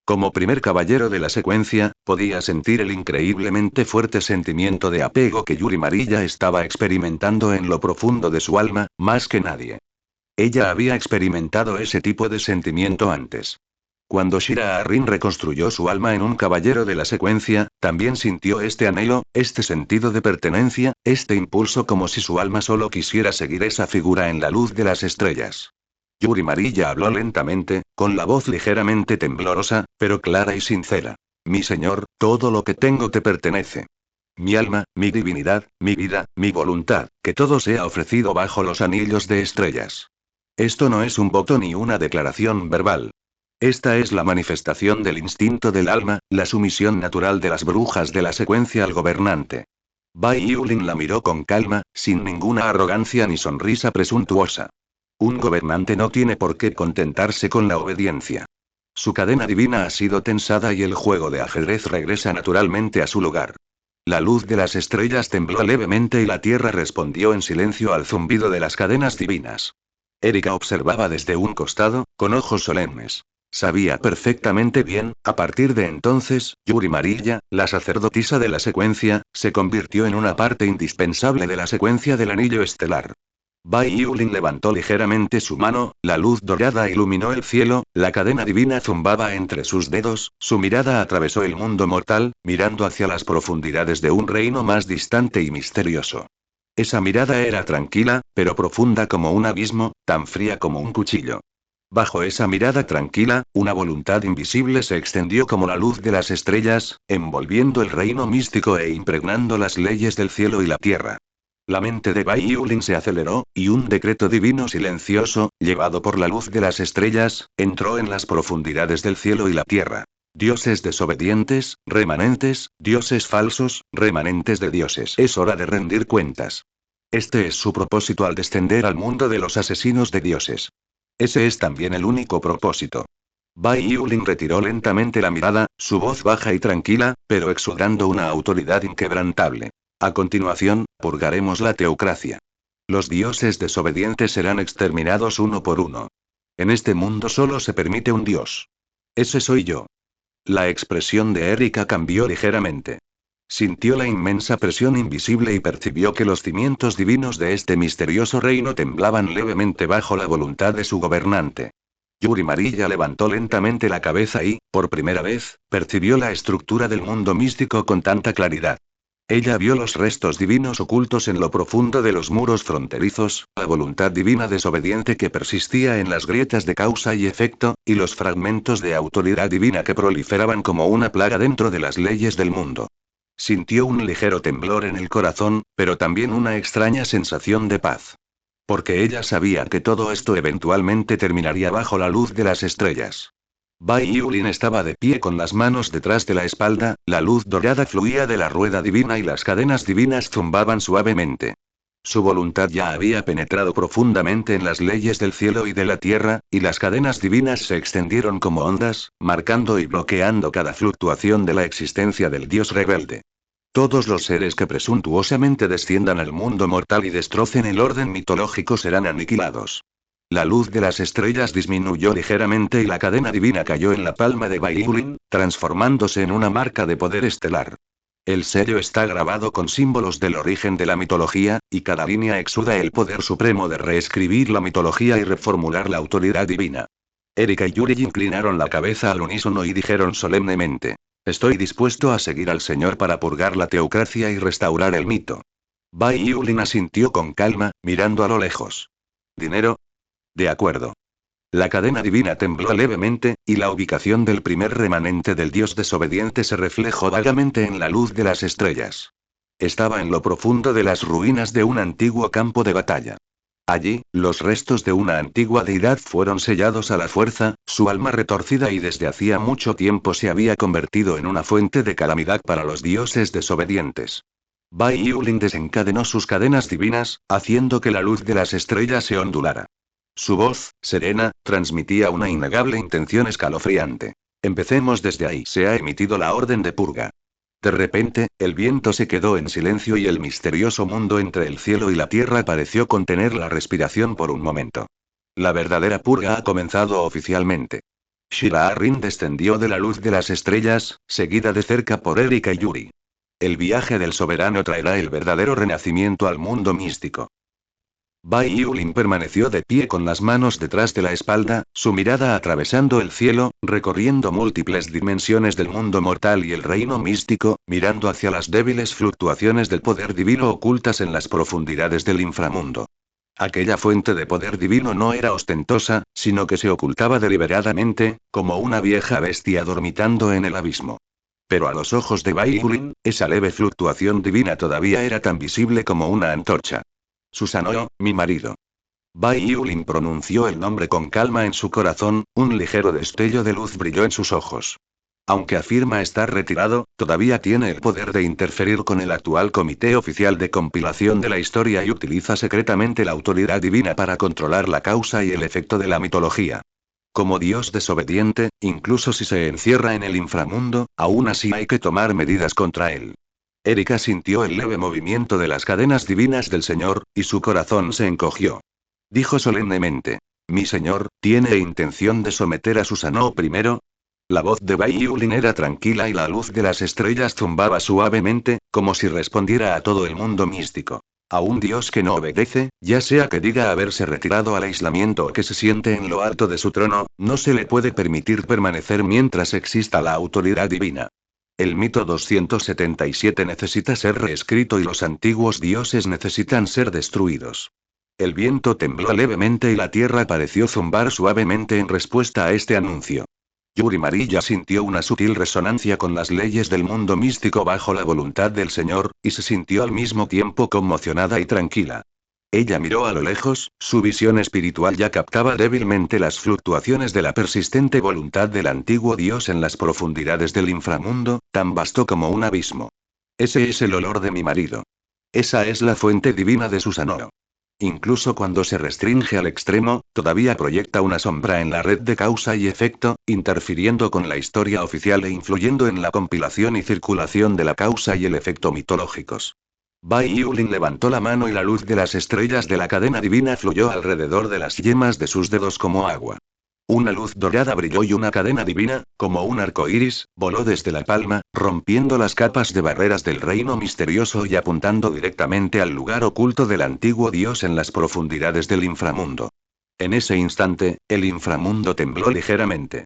Como primer caballero de la secuencia, podía sentir el increíblemente fuerte sentimiento de apego que Yuri Marilla estaba experimentando en lo profundo de su alma, más que nadie. Ella había experimentado ese tipo de sentimiento antes. Cuando Shira Arrin reconstruyó su alma en un caballero de la secuencia, también sintió este anhelo, este sentido de pertenencia, este impulso como si su alma solo quisiera seguir esa figura en la luz de las estrellas. Yuri Marilla habló lentamente, con la voz ligeramente temblorosa, pero clara y sincera. Mi señor, todo lo que tengo te pertenece. Mi alma, mi divinidad, mi vida, mi voluntad, que todo sea ofrecido bajo los anillos de estrellas. Esto no es un voto ni una declaración verbal. Esta es la manifestación del instinto del alma, la sumisión natural de las brujas de la secuencia al gobernante. Bai Yulin la miró con calma, sin ninguna arrogancia ni sonrisa presuntuosa. Un gobernante no tiene por qué contentarse con la obediencia. Su cadena divina ha sido tensada y el juego de ajedrez regresa naturalmente a su lugar. La luz de las estrellas tembló levemente y la tierra respondió en silencio al zumbido de las cadenas divinas. Erika observaba desde un costado, con ojos solemnes. Sabía perfectamente bien, a partir de entonces, Yuri Marilla, la sacerdotisa de la secuencia, se convirtió en una parte indispensable de la secuencia del anillo estelar. Bai Yulin levantó ligeramente su mano, la luz dorada iluminó el cielo, la cadena divina zumbaba entre sus dedos, su mirada atravesó el mundo mortal, mirando hacia las profundidades de un reino más distante y misterioso. Esa mirada era tranquila, pero profunda como un abismo, tan fría como un cuchillo. Bajo esa mirada tranquila, una voluntad invisible se extendió como la luz de las estrellas, envolviendo el reino místico e impregnando las leyes del cielo y la tierra. La mente de Bai Yulin se aceleró, y un decreto divino silencioso, llevado por la luz de las estrellas, entró en las profundidades del cielo y la tierra. Dioses desobedientes, remanentes, dioses falsos, remanentes de dioses. Es hora de rendir cuentas. Este es su propósito al descender al mundo de los asesinos de dioses. Ese es también el único propósito. Bai Yulin retiró lentamente la mirada, su voz baja y tranquila, pero exudando una autoridad inquebrantable. A continuación, purgaremos la teocracia. Los dioses desobedientes serán exterminados uno por uno. En este mundo solo se permite un dios. Ese soy yo. La expresión de Erika cambió ligeramente. Sintió la inmensa presión invisible y percibió que los cimientos divinos de este misterioso reino temblaban levemente bajo la voluntad de su gobernante. Yuri Marilla levantó lentamente la cabeza y, por primera vez, percibió la estructura del mundo místico con tanta claridad. Ella vio los restos divinos ocultos en lo profundo de los muros fronterizos, la voluntad divina desobediente que persistía en las grietas de causa y efecto, y los fragmentos de autoridad divina que proliferaban como una plaga dentro de las leyes del mundo. Sintió un ligero temblor en el corazón, pero también una extraña sensación de paz. Porque ella sabía que todo esto eventualmente terminaría bajo la luz de las estrellas. Bai Yulin estaba de pie con las manos detrás de la espalda, la luz dorada fluía de la rueda divina y las cadenas divinas zumbaban suavemente. Su voluntad ya había penetrado profundamente en las leyes del cielo y de la tierra, y las cadenas divinas se extendieron como ondas, marcando y bloqueando cada fluctuación de la existencia del dios rebelde. Todos los seres que presuntuosamente desciendan al mundo mortal y destrocen el orden mitológico serán aniquilados. La luz de las estrellas disminuyó ligeramente y la cadena divina cayó en la palma de Bai Yulin, transformándose en una marca de poder estelar. El sello está grabado con símbolos del origen de la mitología, y cada línea exuda el poder supremo de reescribir la mitología y reformular la autoridad divina. Erika y Yuri inclinaron la cabeza al unísono y dijeron solemnemente: Estoy dispuesto a seguir al Señor para purgar la teocracia y restaurar el mito. Bai Yulin asintió con calma, mirando a lo lejos. ¿Dinero? De acuerdo. La cadena divina tembló levemente, y la ubicación del primer remanente del dios desobediente se reflejó vagamente en la luz de las estrellas. Estaba en lo profundo de las ruinas de un antiguo campo de batalla. Allí, los restos de una antigua deidad fueron sellados a la fuerza, su alma retorcida y desde hacía mucho tiempo se había convertido en una fuente de calamidad para los dioses desobedientes. Bai Yulin desencadenó sus cadenas divinas, haciendo que la luz de las estrellas se ondulara. Su voz, serena, transmitía una innegable intención escalofriante. Empecemos desde ahí. Se ha emitido la orden de purga. De repente, el viento se quedó en silencio y el misterioso mundo entre el cielo y la tierra pareció contener la respiración por un momento. La verdadera purga ha comenzado oficialmente. Shira-Rin descendió de la luz de las estrellas, seguida de cerca por Erika y Yuri. El viaje del soberano traerá el verdadero renacimiento al mundo místico. Bai Yulin permaneció de pie con las manos detrás de la espalda, su mirada atravesando el cielo, recorriendo múltiples dimensiones del mundo mortal y el reino místico, mirando hacia las débiles fluctuaciones del poder divino ocultas en las profundidades del inframundo. Aquella fuente de poder divino no era ostentosa, sino que se ocultaba deliberadamente, como una vieja bestia dormitando en el abismo. Pero a los ojos de Bai Yulin, esa leve fluctuación divina todavía era tan visible como una antorcha. Susanoo, mi marido. Bai Yulin pronunció el nombre con calma en su corazón, un ligero destello de luz brilló en sus ojos. Aunque afirma estar retirado, todavía tiene el poder de interferir con el actual Comité Oficial de Compilación de la Historia y utiliza secretamente la autoridad divina para controlar la causa y el efecto de la mitología. Como Dios desobediente, incluso si se encierra en el inframundo, aún así hay que tomar medidas contra él. Erika sintió el leve movimiento de las cadenas divinas del Señor, y su corazón se encogió. Dijo solemnemente: Mi Señor, ¿tiene intención de someter a Susanoo primero? La voz de Bai Yulin era tranquila y la luz de las estrellas zumbaba suavemente, como si respondiera a todo el mundo místico. A un Dios que no obedece, ya sea que diga haberse retirado al aislamiento o que se siente en lo alto de su trono, no se le puede permitir permanecer mientras exista la autoridad divina. El mito 277 necesita ser reescrito y los antiguos dioses necesitan ser destruidos. El viento tembló levemente y la tierra pareció zumbar suavemente en respuesta a este anuncio. Yuri Marilla sintió una sutil resonancia con las leyes del mundo místico bajo la voluntad del Señor, y se sintió al mismo tiempo conmocionada y tranquila. Ella miró a lo lejos, su visión espiritual ya captaba débilmente las fluctuaciones de la persistente voluntad del antiguo dios en las profundidades del inframundo, tan vasto como un abismo. Ese es el olor de mi marido. Esa es la fuente divina de Susanoo. Incluso cuando se restringe al extremo, todavía proyecta una sombra en la red de causa y efecto, interfiriendo con la historia oficial e influyendo en la compilación y circulación de la causa y el efecto mitológicos. Bai Yulin levantó la mano y la luz de las estrellas de la cadena divina fluyó alrededor de las yemas de sus dedos como agua. Una luz dorada brilló y una cadena divina, como un arco iris, voló desde la palma, rompiendo las capas de barreras del reino misterioso y apuntando directamente al lugar oculto del antiguo dios en las profundidades del inframundo. En ese instante, el inframundo tembló ligeramente.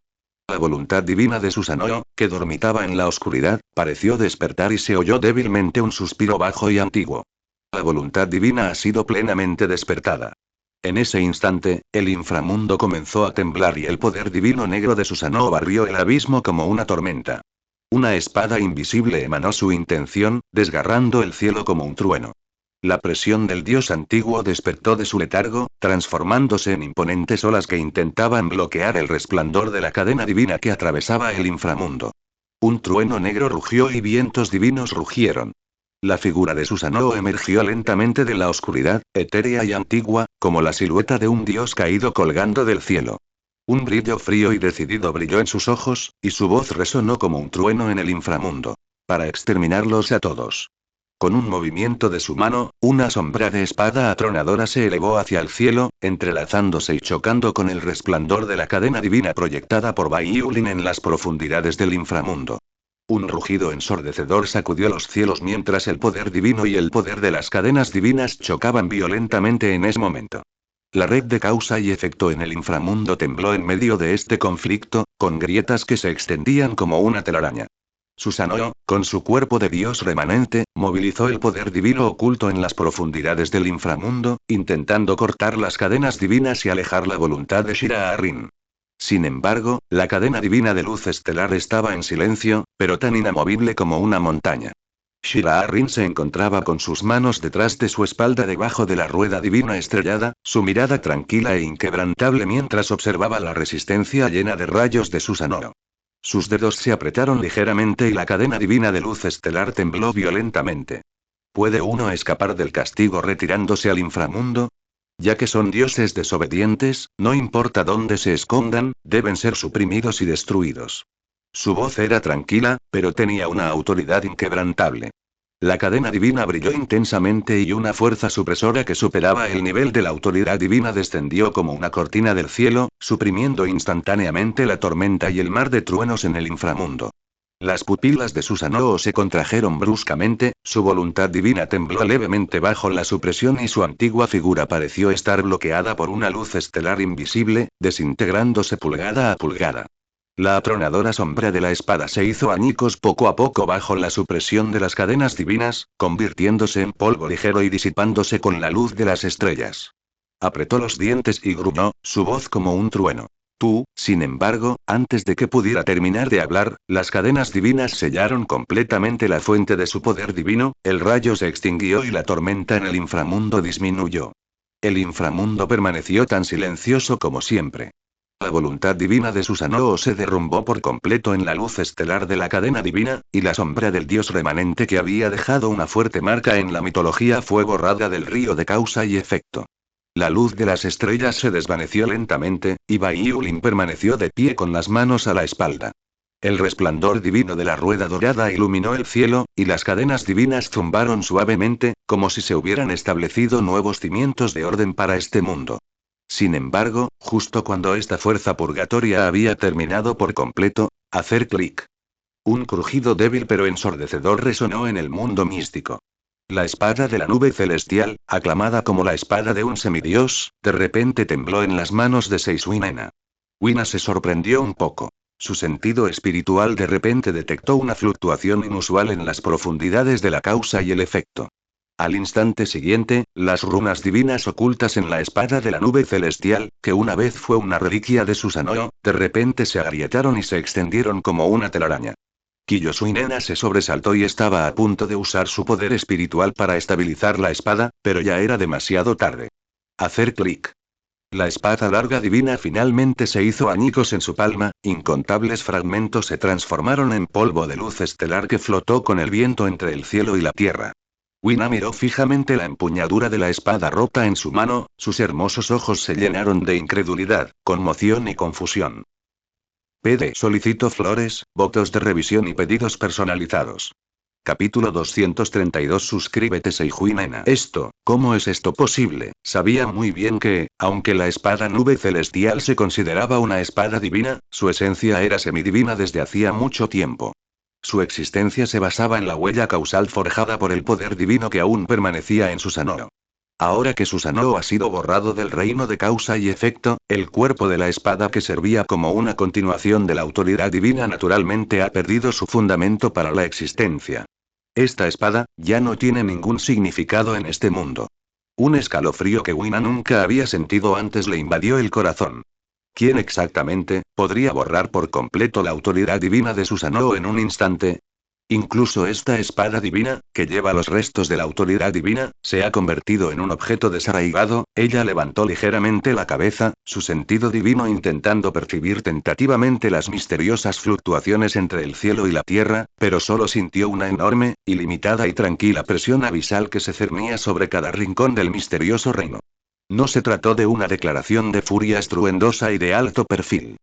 La voluntad divina de Susanoo, que dormitaba en la oscuridad, pareció despertar y se oyó débilmente un suspiro bajo y antiguo. La voluntad divina ha sido plenamente despertada. En ese instante, el inframundo comenzó a temblar y el poder divino negro de Susanoo barrió el abismo como una tormenta. Una espada invisible emanó su intención, desgarrando el cielo como un trueno. La presión del dios antiguo despertó de su letargo, transformándose en imponentes olas que intentaban bloquear el resplandor de la cadena divina que atravesaba el inframundo. Un trueno negro rugió y vientos divinos rugieron. La figura de Susanoo emergió lentamente de la oscuridad, etérea y antigua, como la silueta de un dios caído colgando del cielo. Un brillo frío y decidido brilló en sus ojos, y su voz resonó como un trueno en el inframundo. Para exterminarlos a todos. Con un movimiento de su mano, una sombra de espada atronadora se elevó hacia el cielo, entrelazándose y chocando con el resplandor de la cadena divina proyectada por Baiulin en las profundidades del inframundo. Un rugido ensordecedor sacudió los cielos mientras el poder divino y el poder de las cadenas divinas chocaban violentamente en ese momento. La red de causa y efecto en el inframundo tembló en medio de este conflicto, con grietas que se extendían como una telaraña. Susanoo, con su cuerpo de dios remanente, movilizó el poder divino oculto en las profundidades del inframundo, intentando cortar las cadenas divinas y alejar la voluntad de Shira-Arin. Sin embargo, la cadena divina de luz estelar estaba en silencio, pero tan inamovible como una montaña. Shira-Arin se encontraba con sus manos detrás de su espalda debajo de la rueda divina estrellada, su mirada tranquila e inquebrantable mientras observaba la resistencia llena de rayos de Susanoo. Sus dedos se apretaron ligeramente y la cadena divina de luz estelar tembló violentamente. ¿Puede uno escapar del castigo retirándose al inframundo? Ya que son dioses desobedientes, no importa dónde se escondan, deben ser suprimidos y destruidos. Su voz era tranquila, pero tenía una autoridad inquebrantable. La cadena divina brilló intensamente y una fuerza supresora que superaba el nivel de la autoridad divina descendió como una cortina del cielo, suprimiendo instantáneamente la tormenta y el mar de truenos en el inframundo. Las pupilas de Susanoo se contrajeron bruscamente, su voluntad divina tembló levemente bajo la supresión y su antigua figura pareció estar bloqueada por una luz estelar invisible, desintegrándose pulgada a pulgada. La atronadora sombra de la espada se hizo añicos poco a poco bajo la supresión de las cadenas divinas, convirtiéndose en polvo ligero y disipándose con la luz de las estrellas. Apretó los dientes y gruñó, su voz como un trueno. Sin embargo, antes de que pudiera terminar de hablar, las cadenas divinas sellaron completamente la fuente de su poder divino, el rayo se extinguió y la tormenta en el inframundo disminuyó. El inframundo permaneció tan silencioso como siempre. La voluntad divina de Susanoo se derrumbó por completo en la luz estelar de la cadena divina, y la sombra del dios remanente que había dejado una fuerte marca en la mitología fue borrada del río de causa y efecto. La luz de las estrellas se desvaneció lentamente, y Baiulin permaneció de pie con las manos a la espalda. El resplandor divino de la rueda dorada iluminó el cielo, y las cadenas divinas zumbaron suavemente, como si se hubieran establecido nuevos cimientos de orden para este mundo. Sin embargo, justo cuando esta fuerza purgatoria había terminado por completo, hacer clic. Un crujido débil pero ensordecedor resonó en el mundo místico. La espada de la nube celestial, aclamada como la espada de un semidios, de repente tembló en las manos de Seisuinena. Wina se sorprendió un poco. Su sentido espiritual de repente detectó una fluctuación inusual en las profundidades de la causa y el efecto. Al instante siguiente, las runas divinas ocultas en la espada de la nube celestial, que una vez fue una reliquia de Susanoo, de repente se agrietaron y se extendieron como una telaraña. Kiyosuinena se sobresaltó y estaba a punto de usar su poder espiritual para estabilizar la espada, pero ya era demasiado tarde. Hacer clic. La espada larga divina finalmente se hizo añicos en su palma, incontables fragmentos se transformaron en polvo de luz estelar que flotó con el viento entre el cielo y la tierra. Wina miró fijamente la empuñadura de la espada rota en su mano, sus hermosos ojos se llenaron de incredulidad, conmoción y confusión. Solicito flores, votos de revisión y pedidos personalizados. Capítulo 232. Suscríbete Seisuinena. ¿Cómo es esto posible? Sabía muy bien que, aunque la espada nube celestial se consideraba una espada divina, su esencia era semidivina desde hacía mucho tiempo. Su existencia se basaba en la huella causal forjada por el poder divino que aún permanecía en Susanoo. Ahora que Susanoo ha sido borrado del reino de causa y efecto, el cuerpo de la espada que servía como una continuación de la autoridad divina naturalmente ha perdido su fundamento para la existencia. Esta espada, ya no tiene ningún significado en este mundo. Un escalofrío que Wina nunca había sentido antes le invadió el corazón. ¿Quién exactamente podría borrar por completo la autoridad divina de Susanoo en un instante? Incluso esta espada divina, que lleva los restos de la autoridad divina, se ha convertido en un objeto desarraigado. Ella levantó ligeramente la cabeza, su sentido divino intentando percibir tentativamente las misteriosas fluctuaciones entre el cielo y la tierra, pero solo sintió una enorme, ilimitada y tranquila presión abisal que se cernía sobre cada rincón del misterioso reino. No se trató de una declaración de furia estruendosa y de alto perfil.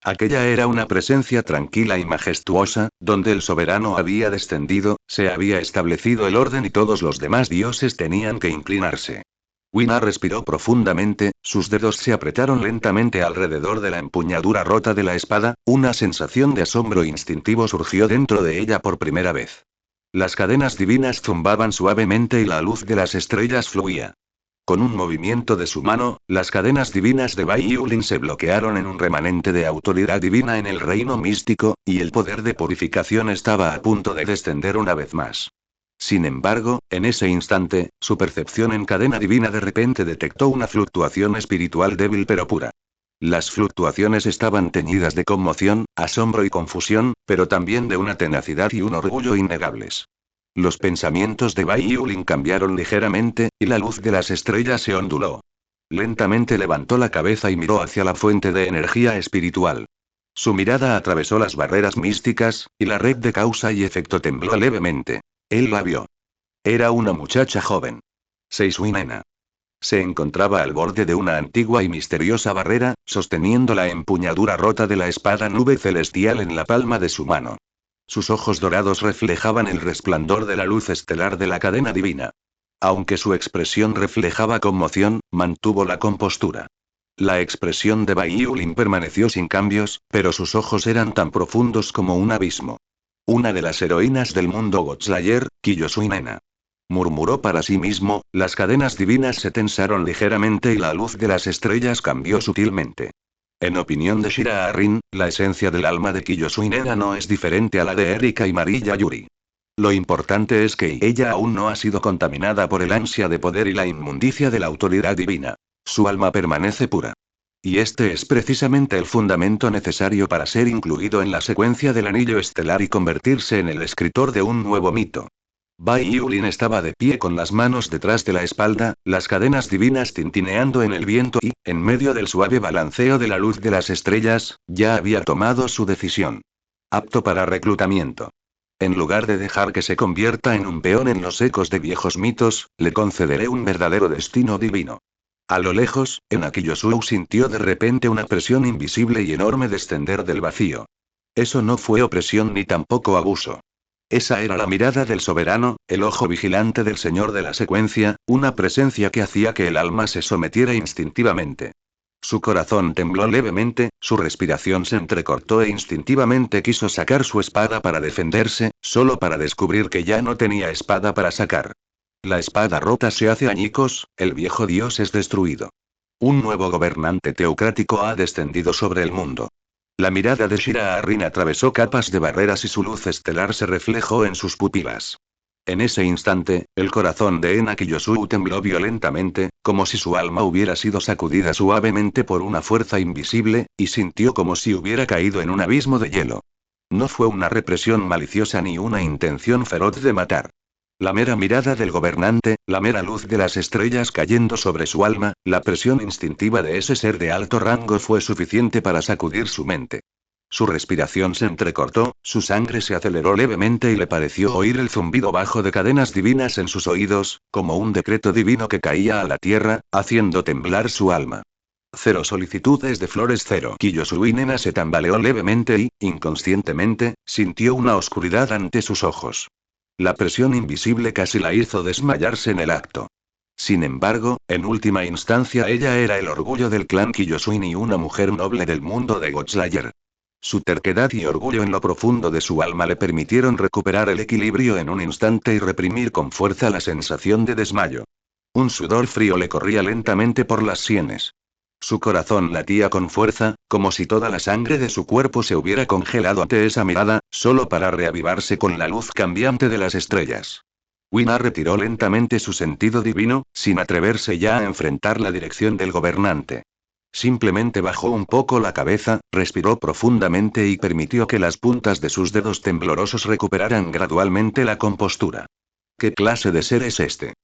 Aquella era una presencia tranquila y majestuosa, donde el soberano había descendido, se había establecido el orden y todos los demás dioses tenían que inclinarse. Wina respiró profundamente, sus dedos se apretaron lentamente alrededor de la empuñadura rota de la espada, una sensación de asombro instintivo surgió dentro de ella por primera vez. Las cadenas divinas zumbaban suavemente y la luz de las estrellas fluía. Con un movimiento de su mano, las cadenas divinas de Bai Yulin se bloquearon en un remanente de autoridad divina en el reino místico, y el poder de purificación estaba a punto de descender una vez más. Sin embargo, en ese instante, su percepción en cadena divina de repente detectó una fluctuación espiritual débil pero pura. Las fluctuaciones estaban teñidas de conmoción, asombro y confusión, pero también de una tenacidad y un orgullo innegables. Los pensamientos de Bai Yulin cambiaron ligeramente, y la luz de las estrellas se onduló. Lentamente levantó la cabeza y miró hacia la fuente de energía espiritual. Su mirada atravesó las barreras místicas, y la red de causa y efecto tembló levemente. Él la vio. Era una muchacha joven. Seisuinena. Se encontraba al borde de una antigua y misteriosa barrera, sosteniendo la empuñadura rota de la espada nube celestial en la palma de su mano. Sus ojos dorados reflejaban el resplandor de la luz estelar de la cadena divina. Aunque su expresión reflejaba conmoción, mantuvo la compostura. La expresión de Bai Yulin permaneció sin cambios, pero sus ojos eran tan profundos como un abismo. Una de las heroínas del mundo Godslayer, Kiyosuinena. Murmuró para sí mismo, las cadenas divinas se tensaron ligeramente y la luz de las estrellas cambió sutilmente. En opinión de Shira Arrin, la esencia del alma de Kiyosuinena no es diferente a la de Erika y Marilla Yuri. Lo importante es que ella aún no ha sido contaminada por el ansia de poder y la inmundicia de la autoridad divina. Su alma permanece pura. Y este es precisamente el fundamento necesario para ser incluido en la secuencia del anillo estelar y convertirse en el escritor de un nuevo mito. Bai Yulin estaba de pie con las manos detrás de la espalda, las cadenas divinas tintineando en el viento y, en medio del suave balanceo de la luz de las estrellas, ya había tomado su decisión. Apto para reclutamiento. En lugar de dejar que se convierta en un peón en los ecos de viejos mitos, le concederé un verdadero destino divino. A lo lejos, Enakiyosu sintió de repente una presión invisible y enorme descender del vacío. Eso no fue opresión ni tampoco abuso. Esa era la mirada del soberano, el ojo vigilante del señor de la secuencia, una presencia que hacía que el alma se sometiera instintivamente. Su corazón tembló levemente, su respiración se entrecortó e instintivamente quiso sacar su espada para defenderse, solo para descubrir que ya no tenía espada para sacar. La espada rota se hace añicos, el viejo dios es destruido. Un nuevo gobernante teocrático ha descendido sobre el mundo. La mirada de Shira Arrin atravesó capas de barreras y su luz estelar se reflejó en sus pupilas. En ese instante, el corazón de Enakiyosu tembló violentamente, como si su alma hubiera sido sacudida suavemente por una fuerza invisible, y sintió como si hubiera caído en un abismo de hielo. No fue una represión maliciosa ni una intención feroz de matar. La mera mirada del gobernante, la mera luz de las estrellas cayendo sobre su alma, la presión instintiva de ese ser de alto rango fue suficiente para sacudir su mente. Su respiración se entrecortó, su sangre se aceleró levemente y le pareció oír el zumbido bajo de cadenas divinas en sus oídos, como un decreto divino que caía a la tierra, haciendo temblar su alma. 0 solicitudes de flores 0. Kiyosuinena se tambaleó levemente y, inconscientemente, sintió una oscuridad ante sus ojos. La presión invisible casi la hizo desmayarse en el acto. Sin embargo, en última instancia ella era el orgullo del clan Kiyosuin y una mujer noble del mundo de Godslayer. Su terquedad y orgullo en lo profundo de su alma le permitieron recuperar el equilibrio en un instante y reprimir con fuerza la sensación de desmayo. Un sudor frío le corría lentamente por las sienes. Su corazón latía con fuerza, como si toda la sangre de su cuerpo se hubiera congelado ante esa mirada, solo para reavivarse con la luz cambiante de las estrellas. Wina retiró lentamente su sentido divino, sin atreverse ya a enfrentar la dirección del gobernante. Simplemente bajó un poco la cabeza, respiró profundamente y permitió que las puntas de sus dedos temblorosos recuperaran gradualmente la compostura. ¿Qué clase de ser es este?